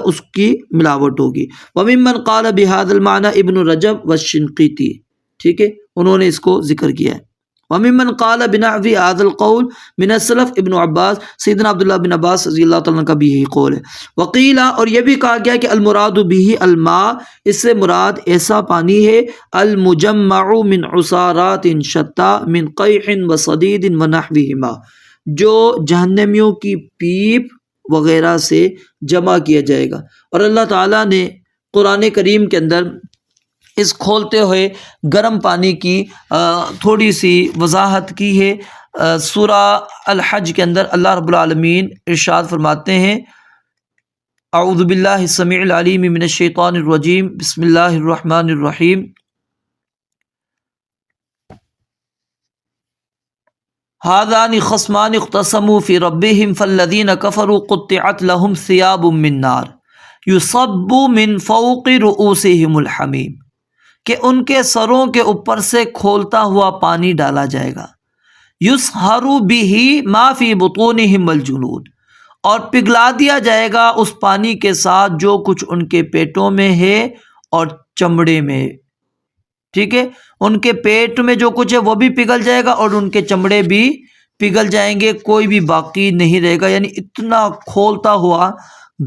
اس کی ملاوٹ ہوگی۔ وممن قال بهذا المعنى ابن رجب والشنقیطی، ٹھیک ہے، انہوں نے اس کو ذکر کیا ہے۔ وممن قال بنحو هذا القول من السلف ابن عباس، سیدنا عبداللہ بن عباس رضی اللہ تعالیٰ عنہ کا بھی یہی قول ہے۔ وقیل، اور یہ بھی کہا گیا کہ المراد به الماء، اس سے مراد ایسا پانی ہے المجمع من عصارات شتى من قیح وصدید ونحوهما، جو جہنمیوں کی پیپ وغیرہ سے جمع کیا جائے گا۔ اور اللہ تعالیٰ نے قرآن کریم کے اندر اس کھولتے ہوئے گرم پانی کی تھوڑی سی وضاحت کی ہے۔ سورہ الحج کے اندر اللہ رب العالمین ارشاد فرماتے ہیں اعوذ باللہ السمیع العلیم من الشیطان الرجیم بسم اللہ الرحمن الرحیم هذان خصمان اختصموا في ربهم فالذين كفروا قطعت لهم ثياب من نار يصب من فوق رؤوسهم الحمیم، کہ ان کے سروں کے اوپر سے کھولتا ہوا پانی ڈالا جائے گا۔ یصہر بہ ما فی بطونہم الجلود، اور پگھلا دیا جائے گا اس پانی کے ساتھ جو کچھ ان کے پیٹوں میں ہے اور چمڑے میں، ٹھیک ہے، ان کے پیٹ میں جو کچھ ہے وہ بھی پگھل جائے گا اور ان کے چمڑے بھی پگھل جائیں گے، کوئی بھی باقی نہیں رہے گا۔ یعنی اتنا کھولتا ہوا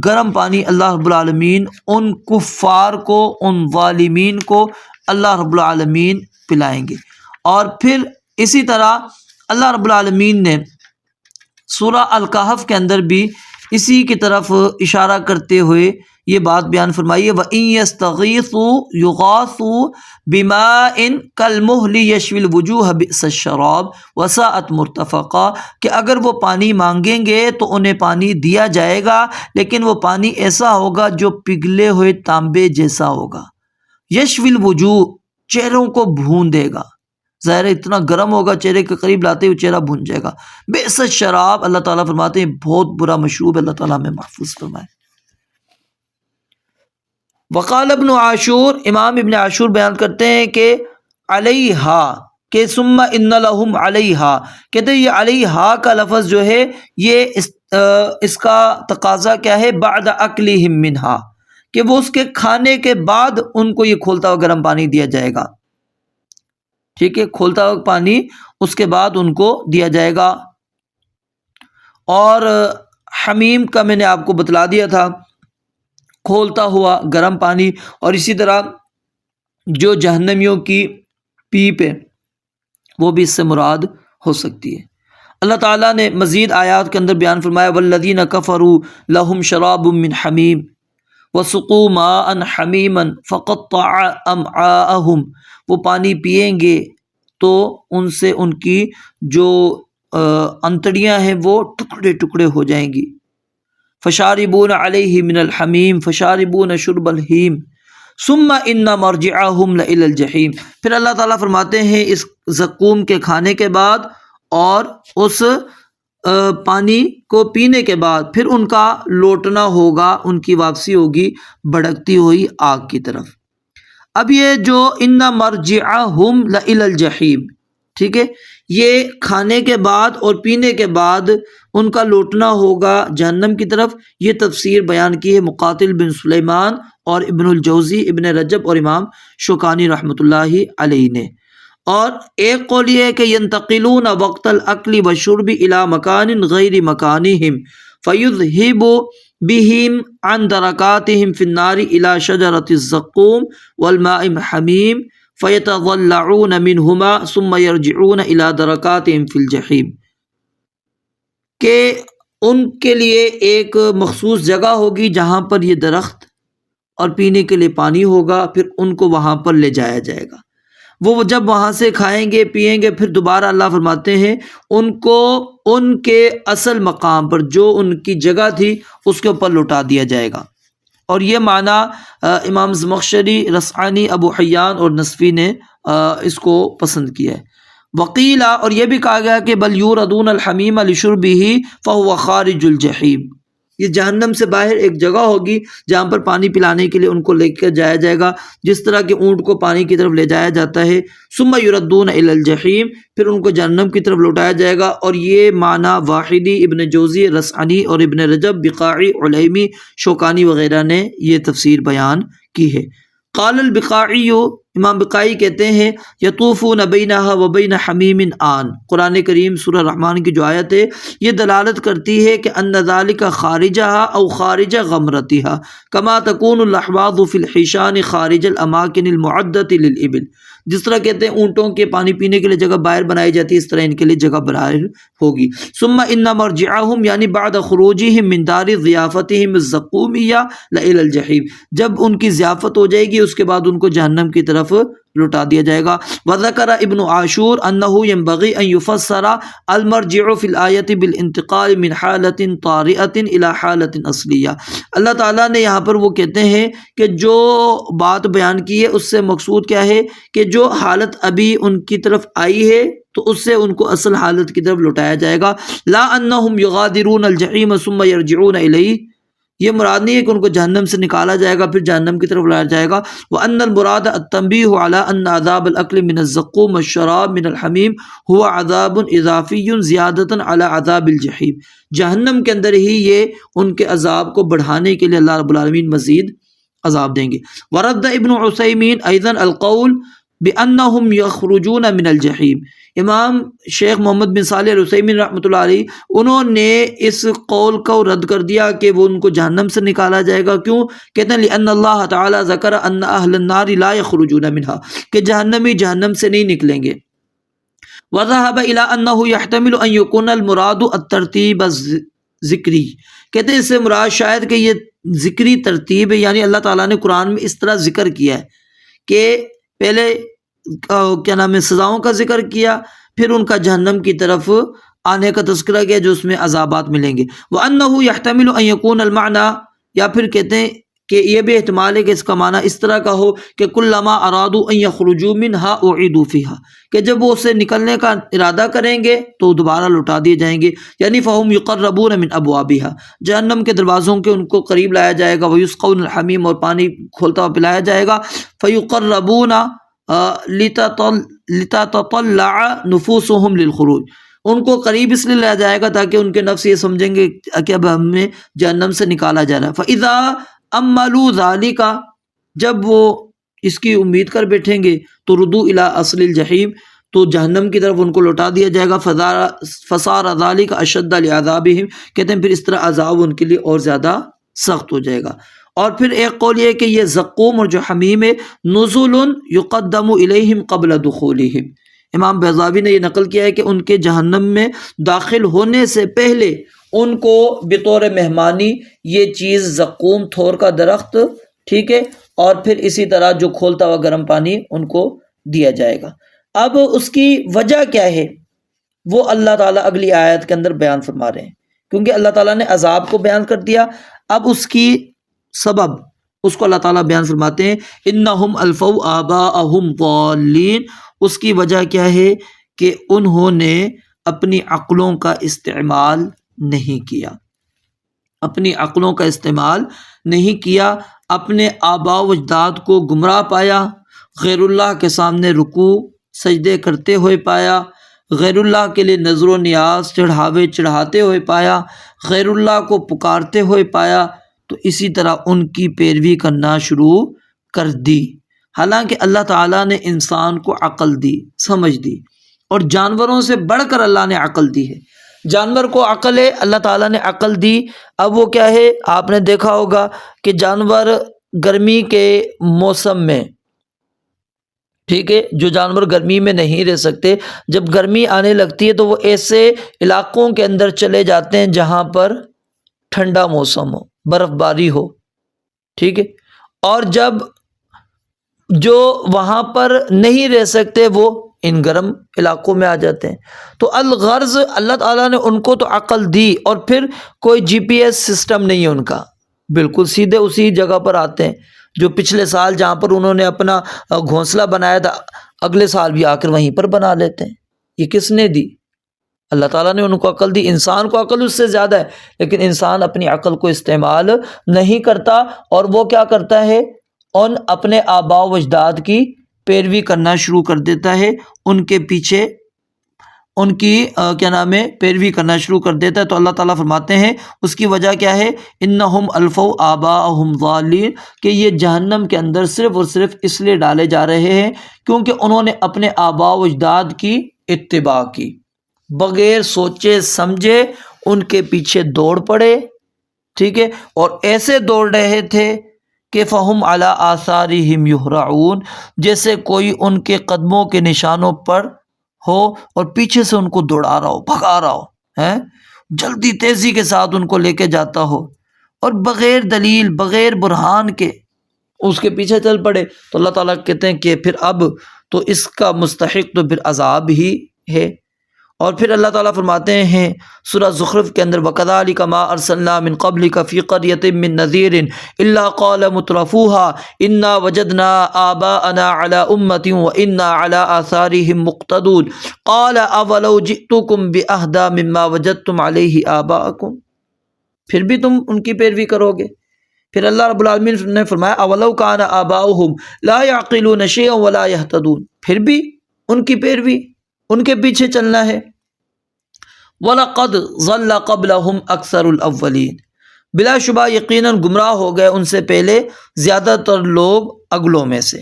گرم پانی اللہ رب العالمین ان کفار کو، ان ظالمین کو اللہ رب العالمین پلائیں گے۔ اور پھر اسی طرح اللہ رب العالمین نے سورہ الکہف کے اندر بھی اسی کی طرف اشارہ کرتے ہوئے یہ بات بیان فرمائی ہے وَإِن يَسْتَغِيثُوا يُغَاثُوا بِمَاءٍ كَالْمُهْلِ يَشْوِي الْوُجُوهَ بِئْسَ الشَّرَابُ وَسَاءَتْ مُرْتَفَقًا، کہ اگر وہ پانی مانگیں گے تو انہیں پانی دیا جائے گا، لیکن وہ پانی ایسا ہوگا جو پگھلے ہوئے تانبے جیسا ہوگا۔ یشوی الوجوہ، چہروں کو بھون دے گا. ظاہر ہے اتنا گرم ہوگا، چہرے کے قریب لاتے ہوئے چہرہ بھون جائے گا. بئس الشراب، اللہ تعالیٰ فرماتے ہیں بہت برا مشروب، اللہ تعالیٰ ہمیں محفوظ فرمائے. وقال ابن عاشور، امام ابن عاشور بیان کرتے ہیں کہ علیہا، کہ ثم ان لہم علیہا، کہتے ہیں یہ علیہا کا لفظ جو ہے یہ اس کا تقاضا کیا ہے؟ بعد اکلہم منہا، کہ وہ اس کے کھانے کے بعد ان کو یہ کھولتا ہوا گرم پانی دیا جائے گا. ٹھیک ہے، کھولتا ہوا پانی اس کے بعد ان کو دیا جائے گا. اور حمیم کا میں نے آپ کو بتلا دیا تھا، کھولتا ہوا گرم پانی. اور اسی طرح جو جہنمیوں کی پیپ ہے وہ بھی اس سے مراد ہو سکتی ہے. اللہ تعالیٰ نے مزید آیات کے اندر بیان فرمایا والذین کفروا لہم شراب من حمیم وسقوا ماء حمیما فقطع امعاءہم، وہ پانی پئیں گے تو ان سے ان کی جو انتڑیاں ہیں وہ ٹکڑے ٹکڑے ہو جائیں گی. فشاربون علیہ من الحمیم فشاربون شرب الہیم ثم ان مرجعہم لإلی الجحیم. پھر اللہ تعالیٰ فرماتے ہیں اس زقوم کے کھانے کے بعد اور اس پانی کو پینے کے بعد پھر ان کا لوٹنا ہوگا، ان کی واپسی ہوگی بھڑکتی ہوئی آگ کی طرف. اب یہ جو ان مرجعہم لإلی الجحیم، ٹھیک ہے، یہ کھانے کے بعد اور پینے کے بعد ان کا لوٹنا ہوگا جہنم کی طرف، یہ تفسیر بیان کی ہے مقاتل بن سلیمان اور ابن الجوزی، ابن رجب اور امام شوکانی رحمۃ اللہ علیہ نے. اور ایک قول یہ ہے کہ ینتقلون وقت الاکل والشرب الی مکان غیر مکانہم فیذہب بہم عن درکاتہم فی النار الی شجرۃ الزقوم والماء حمیم فیتضلعون منہما ثم یرجعون الی درکاتہم فی الجحیم، کہ ان کے لیے ایک مخصوص جگہ ہوگی جہاں پر یہ درخت اور پینے کے لیے پانی ہوگا، پھر ان کو وہاں پر لے جایا جائے گا. وہ جب وہاں سے کھائیں گے پیئیں گے، پھر دوبارہ اللہ فرماتے ہیں ان کو ان کے اصل مقام پر جو ان کی جگہ تھی اس کے اوپر لوٹا دیا جائے گا. اور یہ معنی امام زمخشری، رسعانی، ابو حیان اور نصفی نے اس کو پسند کیا ہے. وقیلا، اور یہ بھی کہا گیا کہ بل یوردون الحمیم لشربہ فہو خارج الجحیم، یہ جہنم سے باہر ایک جگہ ہوگی جہاں پر پانی پلانے کے لیے ان کو لے کر جایا جائے گا، جس طرح کہ اونٹ کو پانی کی طرف لے جایا جاتا ہے. ثم یردون الی الجحیم، پھر ان کو جہنم کی طرف لوٹایا جائے گا. اور یہ معنی واحدی، ابن جوزی، رسعانی اور ابن رجب، بقاعی، علیمی، شوکانی وغیرہ نے یہ تفسیر بیان کی ہے. قال البقاعی، امام بقائی کہتے ہیں یطوفون بینہا و بین حمیم آن، قرآن کریم سورہ رحمان کی جو آیت ہے یہ دلالت کرتی ہے کہ ان ذالک خارجہا او خارج غمرتہا کما تکون الاحواض فی الحیشان خارج الاماکن المعدۃ للابل، جس طرح کہتے ہیں اونٹوں کے پانی پینے کے لیے جگہ باہر بنائی جاتی ہے، اس طرح ان کے لیے جگہ باہر ہوگی. ثم ان مرجعہم، یعنی بعد خروجہم من دار ضیافتہم الزقومیہ لإلی الجحیم، جب ان کی ضیافت ہو جائے گی اس کے بعد ان کو جہنم کی طرف لوٹا دیا جائے گا. وذکر ابن عاشور انہ ینبغی ان یفسر المرجع فی الآیۃ بالانتقال من حالۃ طارئۃ الی حالۃ اصلیہ. اللہ تعالیٰ نے یہاں پر وہ کہتے ہیں کہ جو بات بیان کی ہے اس سے مقصود کیا ہے کہ جو حالت ابھی ان کی طرف آئی ہے تو اس سے ان کو اصل حالت کی طرف لوٹایا جائے گا. لا انہم یغادرون الجحیم ثم یرجعون الیہ، یہ مراد نہیں ہے کہ ان کو جہنم سے نکالا جائے گا پھر جہنم کی طرف لایا جائے گا. وَأَنَّ الْمُرَادَ التَّنْبِيهُ عَلَىٰ أَنَّ عَذَابَ الْأَكْلِ مِنَ الزَّقُومِ وَالشَّرَابِ مِنَ الْحَمِيمِ هُوَ عَذَابٌ إِضَافِيٌّ زِيَادَةً عَلَىٰ عَذَابِ الْجَحِيمِ، جہنم کے اندر ہی یہ ان کے عذاب کو بڑھانے کے لیے اللہ رب العالمین مزید عذاب دیں گے. وَرَدَّ ابن عثیمین أيضاً الْقَوْلِ بِأَنَّهُمْ يَخْرُجُونَ مِنَ الْجَحِيمِ، امام شیخ محمد بن صالح العثیمین رحمۃ اللہ علیہ انہوں نے اس قول کو رد کر دیا کہ وہ ان کو جہنم سے نکالا جائے گا. کیوں؟ کہتے ہیں لأن اللہ تعالی ذکر ان اہل النار لا یخرجون منها، کہ جہنمی جہنم سے نہیں نکلیں گے. وذهب الى انه يحتمل ان يكون المراد الترتیب الذکری، کہتے ہیں اس سے مراد شاید کہ یہ ذکری ترتیب ہے، یعنی اللہ تعالیٰ نے قرآن میں اس طرح ذکر کیا ہے کہ پہلے کیا نام ہے سزاؤں کا ذکر کیا، پھر ان کا جہنم کی طرف آنے کا تذکرہ کیا جو اس میں عذابات ملیں گے. وَأَنَّهُ يَحْتَمِلُ أَن يَكُونَ الْمَعْنَى، یا پھر کہتے ہیں کہ یہ بھی احتمال ہے کہ اس کا معنی اس طرح کا ہو کہ کلما ارادوا ان یخرجوا منها اعیدوا فیها، کہ جب وہ اسے نکلنے کا ارادہ کریں گے تو دوبارہ لوٹا دیے جائیں گے، یعنی فہم یقربون من ابوابها، جہنم کے دروازوں کے ان کو قریب لایا جائے گا، ویسقون الحمیم، اور پانی کھولتا ہوا پلایا جائے گا، فیقربون لتتطلع نفوسهم للخروج، ان کو قریب اس لیے لایا جائے گا تاکہ ان کے نفس یہ سمجھیں گے کہ اب ہمیں جہنم سے نکالا جا رہا ہے۔ فَإِذَا أَمَّلُوا ذَلِكَ، جب وہ اس کی امید کر بیٹھیں گے تو ردو الی اصل الجحیم، تو جہنم کی طرف ان کو لوٹا دیا جائے گا، فصار ذلك اشد لعذابهم، کہتے ہیں پھر اس طرح عذاب ان کے لیے اور زیادہ سخت ہو جائے گا۔ اور پھر ایک قول یہ ہے کہ یہ زقوم اور جو حمیم ہے نزل یقدم الیہم قبل دخولہم، امام بیضاوی نے یہ نقل کیا ہے کہ ان کے جہنم میں داخل ہونے سے پہلے ان کو بطور مہمانی یہ چیز زقوم تھور کا درخت، ٹھیک ہے، اور پھر اسی طرح جو کھولتا ہوا گرم پانی ان کو دیا جائے گا۔ اب اس کی وجہ کیا ہے وہ اللہ تعالیٰ اگلی آیت کے اندر بیان فرما رہے ہیں، کیونکہ اللہ تعالیٰ نے عذاب کو بیان کر دیا، اب اس کی سبب اس کو اللہ تعالیٰ بیان فرماتے ہیں، انہم الفوا آباءہم ضالین، اس کی وجہ کیا ہے کہ انہوں نے اپنی عقلوں کا استعمال نہیں کیا، اپنی عقلوں کا استعمال نہیں کیا، اپنے آباء و اجداد کو گمراہ پایا، غیر اللہ کے سامنے رکوع سجدے کرتے ہوئے پایا، غیر اللہ کے لیے نذر و نیاز چڑھاوے چڑھاتے ہوئے پایا، غیر اللہ کو پکارتے ہوئے پایا، تو اسی طرح ان کی پیروی کرنا شروع کر دی۔ حالانکہ اللہ تعالیٰ نے انسان کو عقل دی، سمجھ دی، اور جانوروں سے بڑھ کر اللہ نے عقل دی ہے۔ جانور کو عقل ہے، اللہ تعالیٰ نے عقل دی، اب وہ کیا ہے، آپ نے دیکھا ہوگا کہ جانور گرمی کے موسم میں، ٹھیک ہے، جو جانور گرمی میں نہیں رہ سکتے، جب گرمی آنے لگتی ہے تو وہ ایسے علاقوں کے اندر چلے جاتے ہیں جہاں پر ٹھنڈا موسم ہو، برف باری ہو، ٹھیک ہے، اور جب جو وہاں پر نہیں رہ سکتے وہ ان گرم علاقوں میں آ جاتے ہیں۔ تو الغرض اللہ تعالیٰ نے ان کو تو عقل دی، اور پھر کوئی جی پی ایس سسٹم نہیں ہے ان کا، بالکل سیدھے اسی جگہ پر آتے ہیں جو پچھلے سال جہاں پر انہوں نے اپنا گھونسلہ بنایا تھا اگلے سال بھی آ کر وہیں پر بنا لیتے ہیں۔ یہ کس نے دی؟ اللہ تعالیٰ نے ان کو عقل دی۔ انسان کو عقل اس سے زیادہ ہے، لیکن انسان اپنی عقل کو استعمال نہیں کرتا، اور وہ کیا کرتا ہے، ان اپنے آباء و اجداد کی پیروی کرنا شروع کر دیتا ہے، ان کے پیچھے ان کی کیا نام ہے، پیروی کرنا شروع کر دیتا ہے۔ تو اللہ تعالیٰ فرماتے ہیں اس کی وجہ کیا ہے، انہم الفوا آباءہم ضالین، کہ یہ جہنم کے اندر صرف اور صرف اس لیے ڈالے جا رہے ہیں کیونکہ انہوں نے اپنے آباء و اجداد کی اتباع کی، بغیر سوچے سمجھے ان کے پیچھے دوڑ پڑے، ٹھیک ہے، اور ایسے دوڑ رہے تھے کہ فہم علی آثارہم یہرعون، جیسے کوئی ان کے قدموں کے نشانوں پر ہو اور پیچھے سے ان کو دوڑا رہا ہو، بھگا رہا ہو، جلدی تیزی کے ساتھ ان کو لے کے جاتا ہو، اور بغیر دلیل بغیر برہان کے اس کے پیچھے چل پڑے۔ تو اللہ تعالیٰ کہتے ہیں کہ پھر اب تو اس کا مستحق تو پھر عذاب ہی ہے۔ اور پھر اللہ تعالیٰ فرماتے ہیں سورہ زخرف کے اندر، وَكَذَلِكَ مَا أَرْسَلْنَا مِن قَبْلِكَ فِي قَرْيَةٍ مِّن نَذِيرٍ إِلَّا قَالَ مُتْرَفُوهَا إِنَّا وَجَدْنَا آبَاءَنَا عَلَىٰ أُمَّةٍ وَإِنَّا عَلَىٰ آثَارِهِم مُقْتَدُونَ قَالَ أَوَلَوْ جِئْتُكُم بِأَهْدَىٰ مِمَّا وَجَدتُّمْ عَلَيْهِ آبَاءَكُمْ، پھر بھی تم ان کی پیروی کرو گے؟ پھر اللہ رب العالمین نے فرمایا اولو کان آباؤہم لا یعقلون شیئا ولا یہتدون، پھر بھی ان کی پیروی، ان کے پیچھے چلنا ہے۔ وَلَقَدْ ضَلَّ قَبْلَهُمْ أَكْثَرُ الْأَوَّلِينَ، بلا شبہ یقیناً گمراہ ہو گئے ان سے پہلے زیادہ تر لوگ اگلوں میں سے۔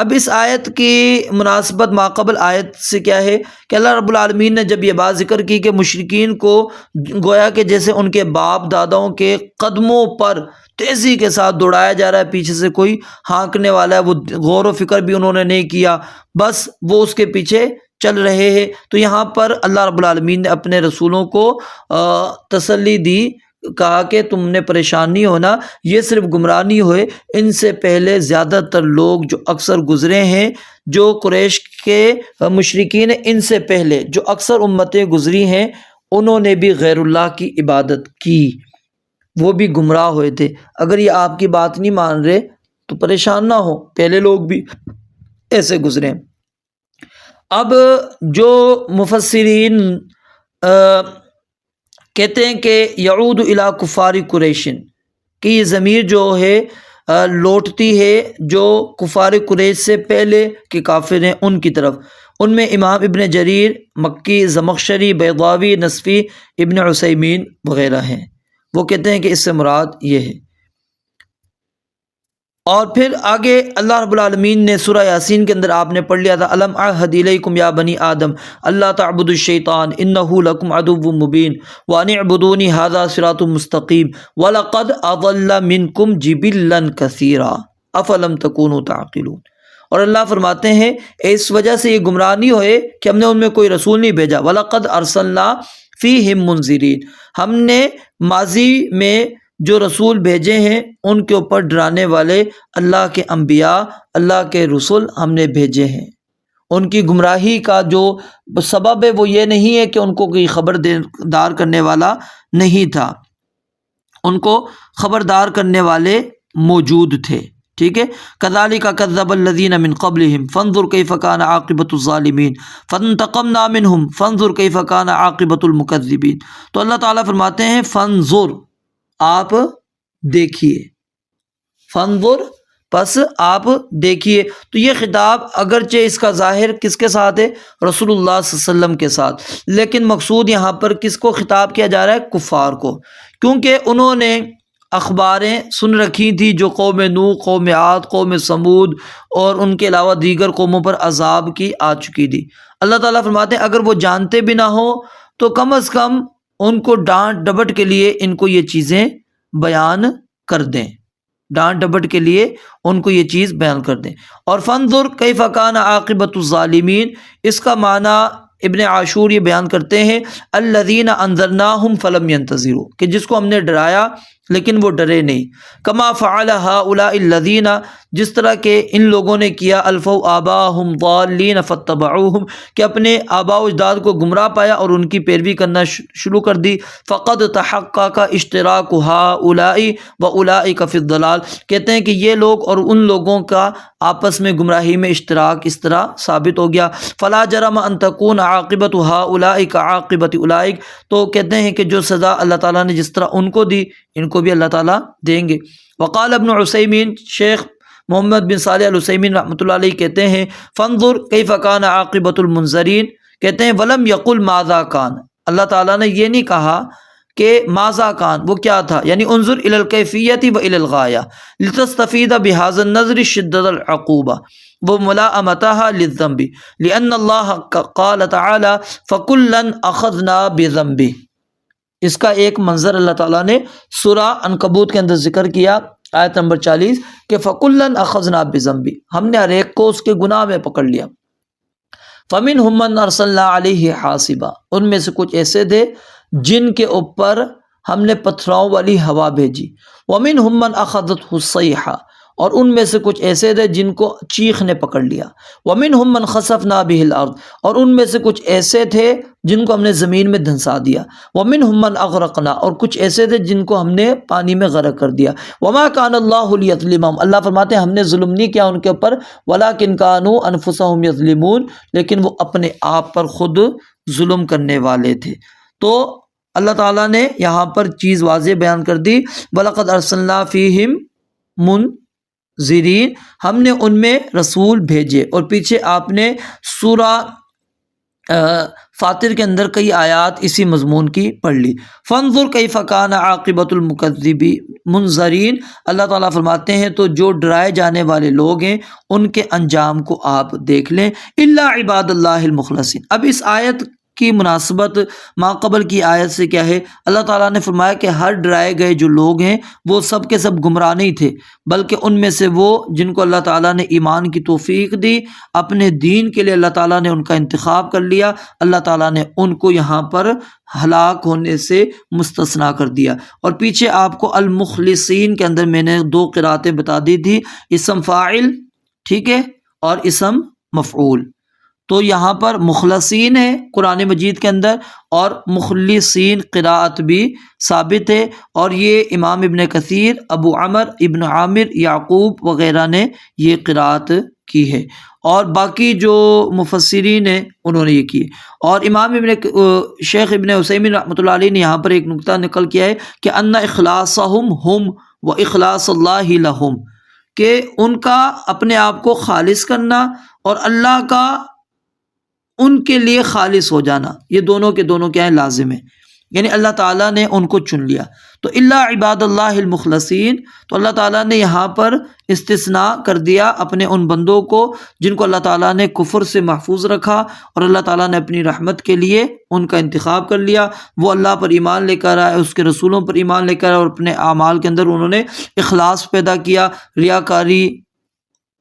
اب اس آیت کی مناسبت ماقبل آیت سے کیا ہے کہ اللہ رب العالمین نے جب یہ بات ذکر کی کہ مشرکین کو گویا کہ جیسے ان کے باپ داداؤں کے قدموں پر تیزی کے ساتھ دوڑایا جا رہا ہے، پیچھے سے کوئی ہانکنے والا ہے، وہ غور و فکر بھی انہوں نے نہیں کیا، بس وہ اس کے پیچھے چل رہے ہیں۔ تو یہاں پر اللہ رب العالمین نے اپنے رسولوں کو تسلی دی، کہا کہ تم نے پریشان نہیں ہونا، یہ صرف گمراہ نہیں ہوئے، ان سے پہلے زیادہ تر لوگ جو اکثر گزرے ہیں، جو قریش کے مشرکین ان سے پہلے جو اکثر امتیں گزری ہیں، انہوں نے بھی غیر اللہ کی عبادت کی۔ وہ بھی گمراہ ہوئے تھے۔ اگر یہ آپ کی بات نہیں مان رہے تو پریشان نہ ہو، پہلے لوگ بھی ایسے گزرے۔ اب جو مفسرین کہتے ہیں کہ یعود الی کفار قریشن، کہ یہ ضمیر جو ہے لوٹتی ہے جو کفار قریش سے پہلے کے کافر ہیں ان کی طرف۔ ان میں امام ابن جریر مکی، زمخشری، بیضاوی، نصفی، ابن عثیمین وغیرہ ہیں۔ وہ کہتے ہیں کہ اس سے مراد یہ ہے۔ اور پھر آگے اللہ رب العالمین نے سورہ یاسین کے اندر آپ نے پڑھ لیا تھا، الم اعہد الیکم یا بنی آدم اللہ تعبدوا الشیطان انہ لکم عدو مبین وان اعبدونی ھذا صراط مستقیم ولقد اضل منکم جبلا کثیرا افلم تکونوا تعقلون۔ اور اللہ فرماتے ہیں اس وجہ سے یہ گمراہ نہیں ہوئے کہ ہم نے ان میں کوئی رسول نہیں بھیجا، وَلَقَدْ أَرْسَلْنَا فِيهِمْ مُنذِرِينَ، ہم نے ماضی میں جو رسول بھیجے ہیں ان کے اوپر ڈرانے والے اللہ کے انبیاء، اللہ کے رسول ہم نے بھیجے ہیں۔ ان کی گمراہی کا جو سبب ہے وہ یہ نہیں ہے کہ ان کو کوئی خبردار کرنے والا نہیں تھا، ان کو خبردار کرنے والے موجود تھے، ٹھیک ہے۔ کذالک کذب الذین من قبلہم فانظر کیف کان عاقبۃ الظالمین فانتقمنا منہم فانظر کیف کان عاقبۃ المکذبین۔ تو اللہ تعالیٰ فرماتے ہیں فانظر، آپ دیکھیے، فانظر پس آپ دیکھیے۔ تو یہ خطاب اگرچہ اس کا ظاہر کس کے ساتھ ہے؟ رسول اللہ صلی اللہ علیہ وسلم کے ساتھ، لیکن مقصود یہاں پر کس کو خطاب کیا جا رہا ہے؟ کفار کو، کیونکہ انہوں نے اخباریں سن رکھی تھی جو قوم نوح، قوم عاد، قوم سمود اور ان کے علاوہ دیگر قوموں پر عذاب کی آ چکی تھی۔ اللہ تعالیٰ فرماتے ہیں اگر وہ جانتے بھی نہ ہو تو کم از کم ان کو ڈانٹ ڈپٹ کے لیے ان کو یہ چیزیں بیان کر دیں، ڈانٹ ڈپٹ کے لیے ان کو یہ چیز بیان کر دیں۔ اور فانظر کیف کان عاقبۃ الظالمین، اس کا معنی ابن عاشور یہ بیان کرتے ہیں الذین انذرناہم فلم ینتظروا، کہ جس کو ہم نے ڈرایا لیکن وہ ڈرے نہیں۔ کما فعل ہؤلاء الذین، جس طرح کہ ان لوگوں نے کیا الفوا آباءہم ضالین فاتبعوہم، کہ اپنے آباء و اجداد کو گمراہ پایا اور ان کی پیروی کرنا شروع کر دی۔ فقد تحقق اشتراک ہؤلاء واولئک فی الضلال، کہتے ہیں کہ یہ لوگ اور ان لوگوں کا آپس میں گمراہی میں اشتراک اس طرح ثابت ہو گیا۔ فلا جرم ان تکون عاقبۃ ہؤلاء کعاقبۃ اولئک، تو کہتے ہیں کہ جو سزا اللہ تعالیٰ نے جس طرح ان کو دی ان کو بھی اللہ تعالیٰ دیں گے۔ وقال ابن عثیمین، شیخ محمد بن صالح العثیمین رحمۃ اللہ علیہ کہتے ہیں فانظر کیف کان عاقبۃ المنذرین، کہتے ہیں ولم یقل ماذا کان، اللہ تعالیٰ نے یہ نہیں کہا کہ ماذا کان وہ کیا تھا، یعنی انظر الی الکیفیت و الی الغایہ لتستفید بہذا النظر شدت العقوبہ وملاءمتها للذنب لأن اللہ قال تعالی فکلا اخذنا بذنبہ۔ اس کا ایک منظر اللہ تعالیٰ نے سورہ عنکبوت کے اندر ذکر کیا، آیت نمبر 40، کہ فَكُلًّا أَخَذْنَا بِذَنبِهِ، ہم نے ہر ایک کو اس کے گناہ میں پکڑ لیا۔ فَمِنْهُمْ مَنْ أَرْسَلْنَا عَلَيْهِ حَاصِبًا، ان میں سے کچھ ایسے تھے جن کے اوپر ہم نے پتھراؤں والی ہوا بھیجی۔ وَمِنْهُمْ مَنْ أَخَذَتْهُ الصَّيْحَةُ، اور ان میں سے کچھ ایسے تھے جن کو چیخ نے پکڑ لیا۔ وَمِنْهُمْ مَنْ خَسَفْنَا بِهِ الْأَرْضَ، اور ان میں سے کچھ ایسے تھے جن کو ہم نے زمین میں دھنسا دیا۔ وَمِنْهُمْ مَنْ أَغْرَقْنَا، اور کچھ ایسے تھے جن کو ہم نے پانی میں غرق کر دیا۔ وَمَا كَانَ اللَّهُ لِيَظْلِمَهُمْ، اللہ فرماتے ہیں ہم نے ظلم نہیں کیا ان کے اوپر، وَلَكِنْ كَانُوا أَنفُسَهُمْ يَظْلِمُونَ، لیکن وہ اپنے آپ پر خود ظلم کرنے والے تھے۔ تو اللہ تعالیٰ نے یہاں پر چیز واضح بیان کر دی، وَلَقَدْ أَرْسَلْنَا فِيهِمْ منذرین، ہم نے ان میں رسول بھیجے۔ اور پیچھے آپ نے سورہ فاطر کے اندر کئی آیات اسی مضمون کی پڑھ لی۔ فانظر کیف کان عاقبۃ المکذبین منذرین، اللہ تعالیٰ فرماتے ہیں تو جو ڈرائے جانے والے لوگ ہیں ان کے انجام کو آپ دیکھ لیں، الا عباد اللہ المخلصین۔ اب اس آیت کی مناسبت ما قبل کی آیت سے کیا ہے؟ اللہ تعالیٰ نے فرمایا کہ ہر ڈرائے گئے جو لوگ ہیں وہ سب کے سب گمراہ نہیں تھے، بلکہ ان میں سے وہ جن کو اللہ تعالیٰ نے ایمان کی توفیق دی، اپنے دین کے لیے اللہ تعالیٰ نے ان کا انتخاب کر لیا، اللہ تعالیٰ نے ان کو یہاں پر ہلاک ہونے سے مستثنا کر دیا۔ اور پیچھے آپ کو المخلصین کے اندر میں نے 2 قراتیں بتا دی تھی، اسم فاعل، ٹھیک ہے، اور اسم مفعول۔ تو یہاں پر مخلصین ہے قرآن مجید کے اندر، اور مخلصین قراءت بھی ثابت ہے، اور یہ امام ابن کثیر، ابو عمر، ابن عامر، یعقوب وغیرہ نے یہ قراءت کی ہے، اور باقی جو مفسرین ہیں انہوں نے یہ کی ہے۔ اور امام شیخ ابن عثیمین رحمۃ اللہ علیہ نے یہاں پر ایک نقطہ نقل کیا ہے کہ ان اخلاصہم ہم و اخلاص اللہ لہم، کہ ان کا اپنے آپ کو خالص کرنا اور اللہ کا ان کے لیے خالص ہو جانا، یہ دونوں کے دونوں کیا ہے، لازم ہے، یعنی اللہ تعالیٰ نے ان کو چن لیا۔ تو الا عباد اللہ المخلصین، تو اللہ تعالیٰ نے یہاں پر استثناء کر دیا اپنے ان بندوں کو جن کو اللہ تعالیٰ نے کفر سے محفوظ رکھا، اور اللہ تعالیٰ نے اپنی رحمت کے لیے ان کا انتخاب کر لیا، وہ اللہ پر ایمان لے کر آئے، اس کے رسولوں پر ایمان لے کر آئے، اور اپنے اعمال کے اندر انہوں نے اخلاص پیدا کیا، ریاکاری،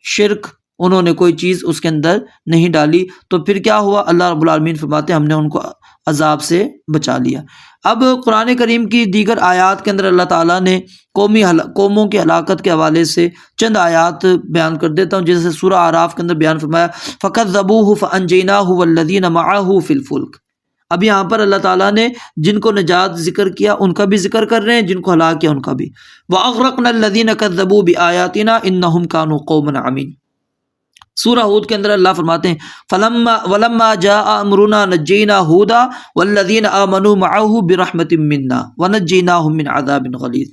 شرک، انہوں نے کوئی چیز اس کے اندر نہیں ڈالی، تو پھر کیا ہوا، اللہ رب العالمین فرماتے ہیں ہم نے ان کو عذاب سے بچا لیا۔ اب قرآن کریم کی دیگر آیات کے اندر اللہ تعالیٰ نے قوموں کی ہلاکت کے حوالے سے چند آیات بیان کر دیتا ہوں، جیسے سورہ اعراف کے اندر بیان فرمایا فَكَذَّبُوهُ فَأَنْجَيْنَاهُ وَالَّذِينَ مَعَهُ فِي الْفُلْكِ۔ اب یہاں پر اللہ تعالیٰ نے جن کو نجات ذکر کیا ان کا بھی ذکر کر رہے ہیں، جن کو ہلاک کیا ان کا بھی۔ وَأَغْرَقْنَا الَّذِينَ كَذَّبُوا بِآيَاتِنَا إِنَّهُمْ كَانُوا قَوْمًا عَمِينَ۔ سورہ ہود کے اندر اللہ فرماتے ہیں وَلَمَّا جَاءَ أَمْرُنَا نَجَّيْنَا هُودًا وَالَّذِينَ آمَنُوا مَعَهُ بِرَحْمَةٍ مِنَّا وَنَجَّيْنَاهُم مِّنْ عَذَابٍ غَلِيظٍ۔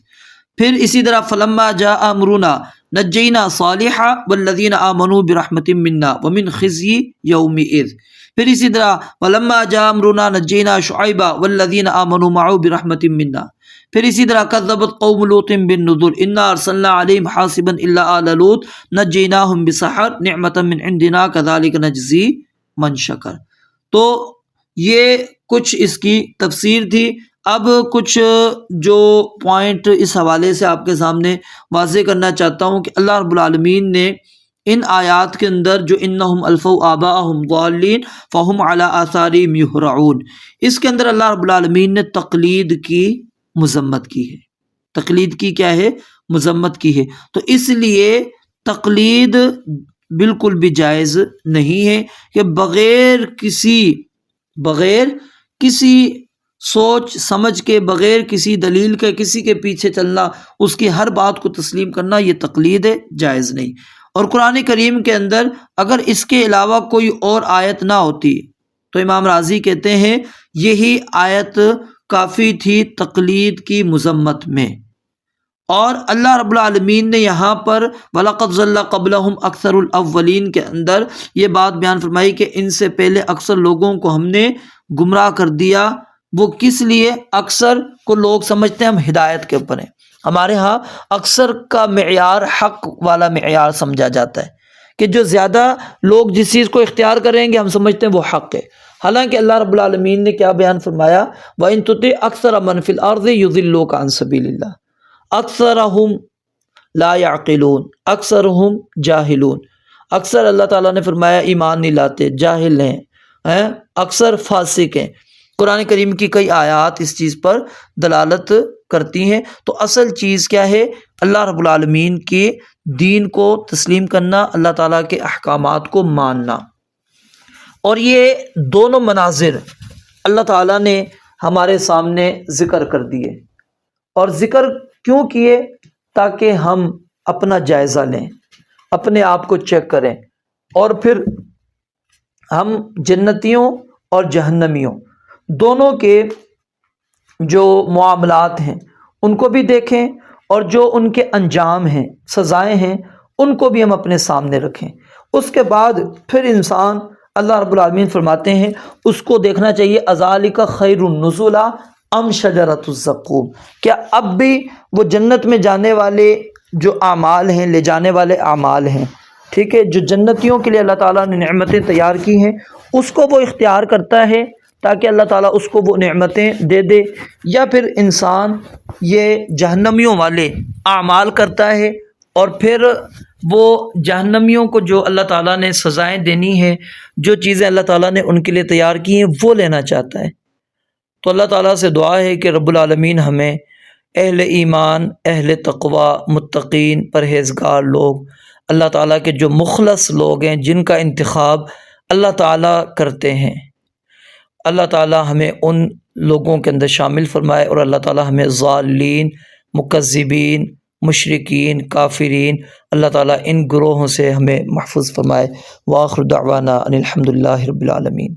پھر اسی طرح فَلَمَّا جَاءَ أَمْرُنَا نَجَّيْنَا صَالِحًا وَالَّذِينَ آمَنُوا بِرَحْمَةٍ مِنَّا وَمِنْ خِزْيِ يَوْمِئِذٍ۔ پھر اسی طرح وَلَمَّا جَاءَ أَمْرُنَا نَجَّيْنَا شُعَيْبًا وَالَّذِينَ آمَنُوا مَعَهُ بِرَحْمَةٍ مِنَّا۔ پھر اسی طرح کذبت قوم لوط بالنذر انا ارسلنا علیہم حاصبا الا آل لوط نجیناہم بسحر نعمتا من عندنا کذالک نجزی من شکر۔ تو یہ کچھ اس کی تفسیر تھی۔ اب کچھ جو پوائنٹ اس حوالے سے آپ کے سامنے واضح کرنا چاہتا ہوں کہ اللہ رب العالمین نے ان آیات کے اندر جو انہم الفوا آباءہم ضالین فہم علی آثارہم یہرعون، اس کے اندر اللہ رب العالمین نے تقلید کی مذمت کی ہے۔ تقلید کی کیا ہے؟ مذمت کی ہے۔ تو اس لیے تقلید بالکل بھی جائز نہیں ہے کہ بغیر کسی سوچ سمجھ کے، بغیر کسی دلیل کے کسی کے پیچھے چلنا، اس کی ہر بات کو تسلیم کرنا، یہ تقلید ہے، جائز نہیں۔ اور قرآن کریم کے اندر اگر اس کے علاوہ کوئی اور آیت نہ ہوتی تو امام راضی کہتے ہیں یہی آیت کافی تھی تقلید کی مذمت میں۔ اور اللہ رب العالمین نے یہاں پر وَلَقَدْ ضَلَّ قَبْلَهُمْ أَكْثَرُ الْأَوَّلِينَ کے اندر یہ بات بیان فرمائی کہ ان سے پہلے اکثر لوگوں کو ہم نے گمراہ کر دیا۔ وہ کس لیے؟ اکثر کو لوگ سمجھتے ہیں ہم ہدایت کے اوپر ہیں، ہمارے ہاں اکثر کا معیار حق والا معیار سمجھا جاتا ہے کہ جو زیادہ لوگ جس چیز کو اختیار کریں گے ہم سمجھتے ہیں وہ حق ہے، حالانکہ اللہ رب العالمین نے کیا بیان فرمایا وَإِن تُطِعْ أَكْثَرَ مَنْ فِي الْأَرْضِ يُضِلُّوكَ عَنْ سَبِيلِ اللَّهِ أَكْثَرُهُمْ لَا يَعْقِلُونَ أَكْثَرُهُمْ جَاهِلُونَ۔ اکثر اللہ تعالیٰ نے فرمایا ایمان نہیں لاتے، جاہل ہیں، اکثر فاسق ہیں۔ قرآن کریم کی کئی آیات اس چیز پر دلالت کرتی ہیں۔ تو اصل چیز کیا ہے؟ اللہ رب العالمین کے دین کو تسلیم کرنا، اللہ تعالیٰ کے احکامات کو ماننا۔ اور یہ دونوں مناظر اللہ تعالیٰ نے ہمارے سامنے ذکر کر دیے، اور ذکر کیوں کیے؟ تاکہ ہم اپنا جائزہ لیں، اپنے آپ کو چیک کریں، اور پھر ہم جنتیوں اور جہنمیوں دونوں کے جو معاملات ہیں ان کو بھی دیکھیں، اور جو ان کے انجام ہیں، سزائیں ہیں، ان کو بھی ہم اپنے سامنے رکھیں۔ اس کے بعد پھر انسان، اللہ رب العالمین فرماتے ہیں اس کو دیکھنا چاہیے اذالک خیر النزلا ام شجرۃ الزقوم، کیا اب بھی وہ جنت میں جانے والے جو اعمال ہیں، لے جانے والے اعمال ہیں، ٹھیک ہے، جو جنتیوں کے لیے اللہ تعالیٰ نے نعمتیں تیار کی ہیں، اس کو وہ اختیار کرتا ہے تاکہ اللہ تعالیٰ اس کو وہ نعمتیں دے دے، یا پھر انسان یہ جہنمیوں والے اعمال کرتا ہے اور پھر وہ جہنمیوں کو جو اللہ تعالیٰ نے سزائیں دینی ہے، جو چیزیں اللہ تعالیٰ نے ان کے لیے تیار کی ہیں وہ لینا چاہتا ہے۔ تو اللہ تعالیٰ سے دعا ہے کہ رب العالمین ہمیں اہل ایمان، اہل تقوی، متقین، پرہیزگار لوگ، اللہ تعالیٰ کے جو مخلص لوگ ہیں، جن کا انتخاب اللہ تعالیٰ کرتے ہیں۔ اللہ تعالیٰ ہمیں ان لوگوں کے اندر شامل فرمائے، اور اللہ تعالیٰ ہمیں ضالین، مکذبین، مشرکین، کافرین، اللہ تعالیٰ ان گروہوں سے ہمیں محفوظ فرمائے۔ وآخر دعوانا ان الحمد للہ رب العالمین۔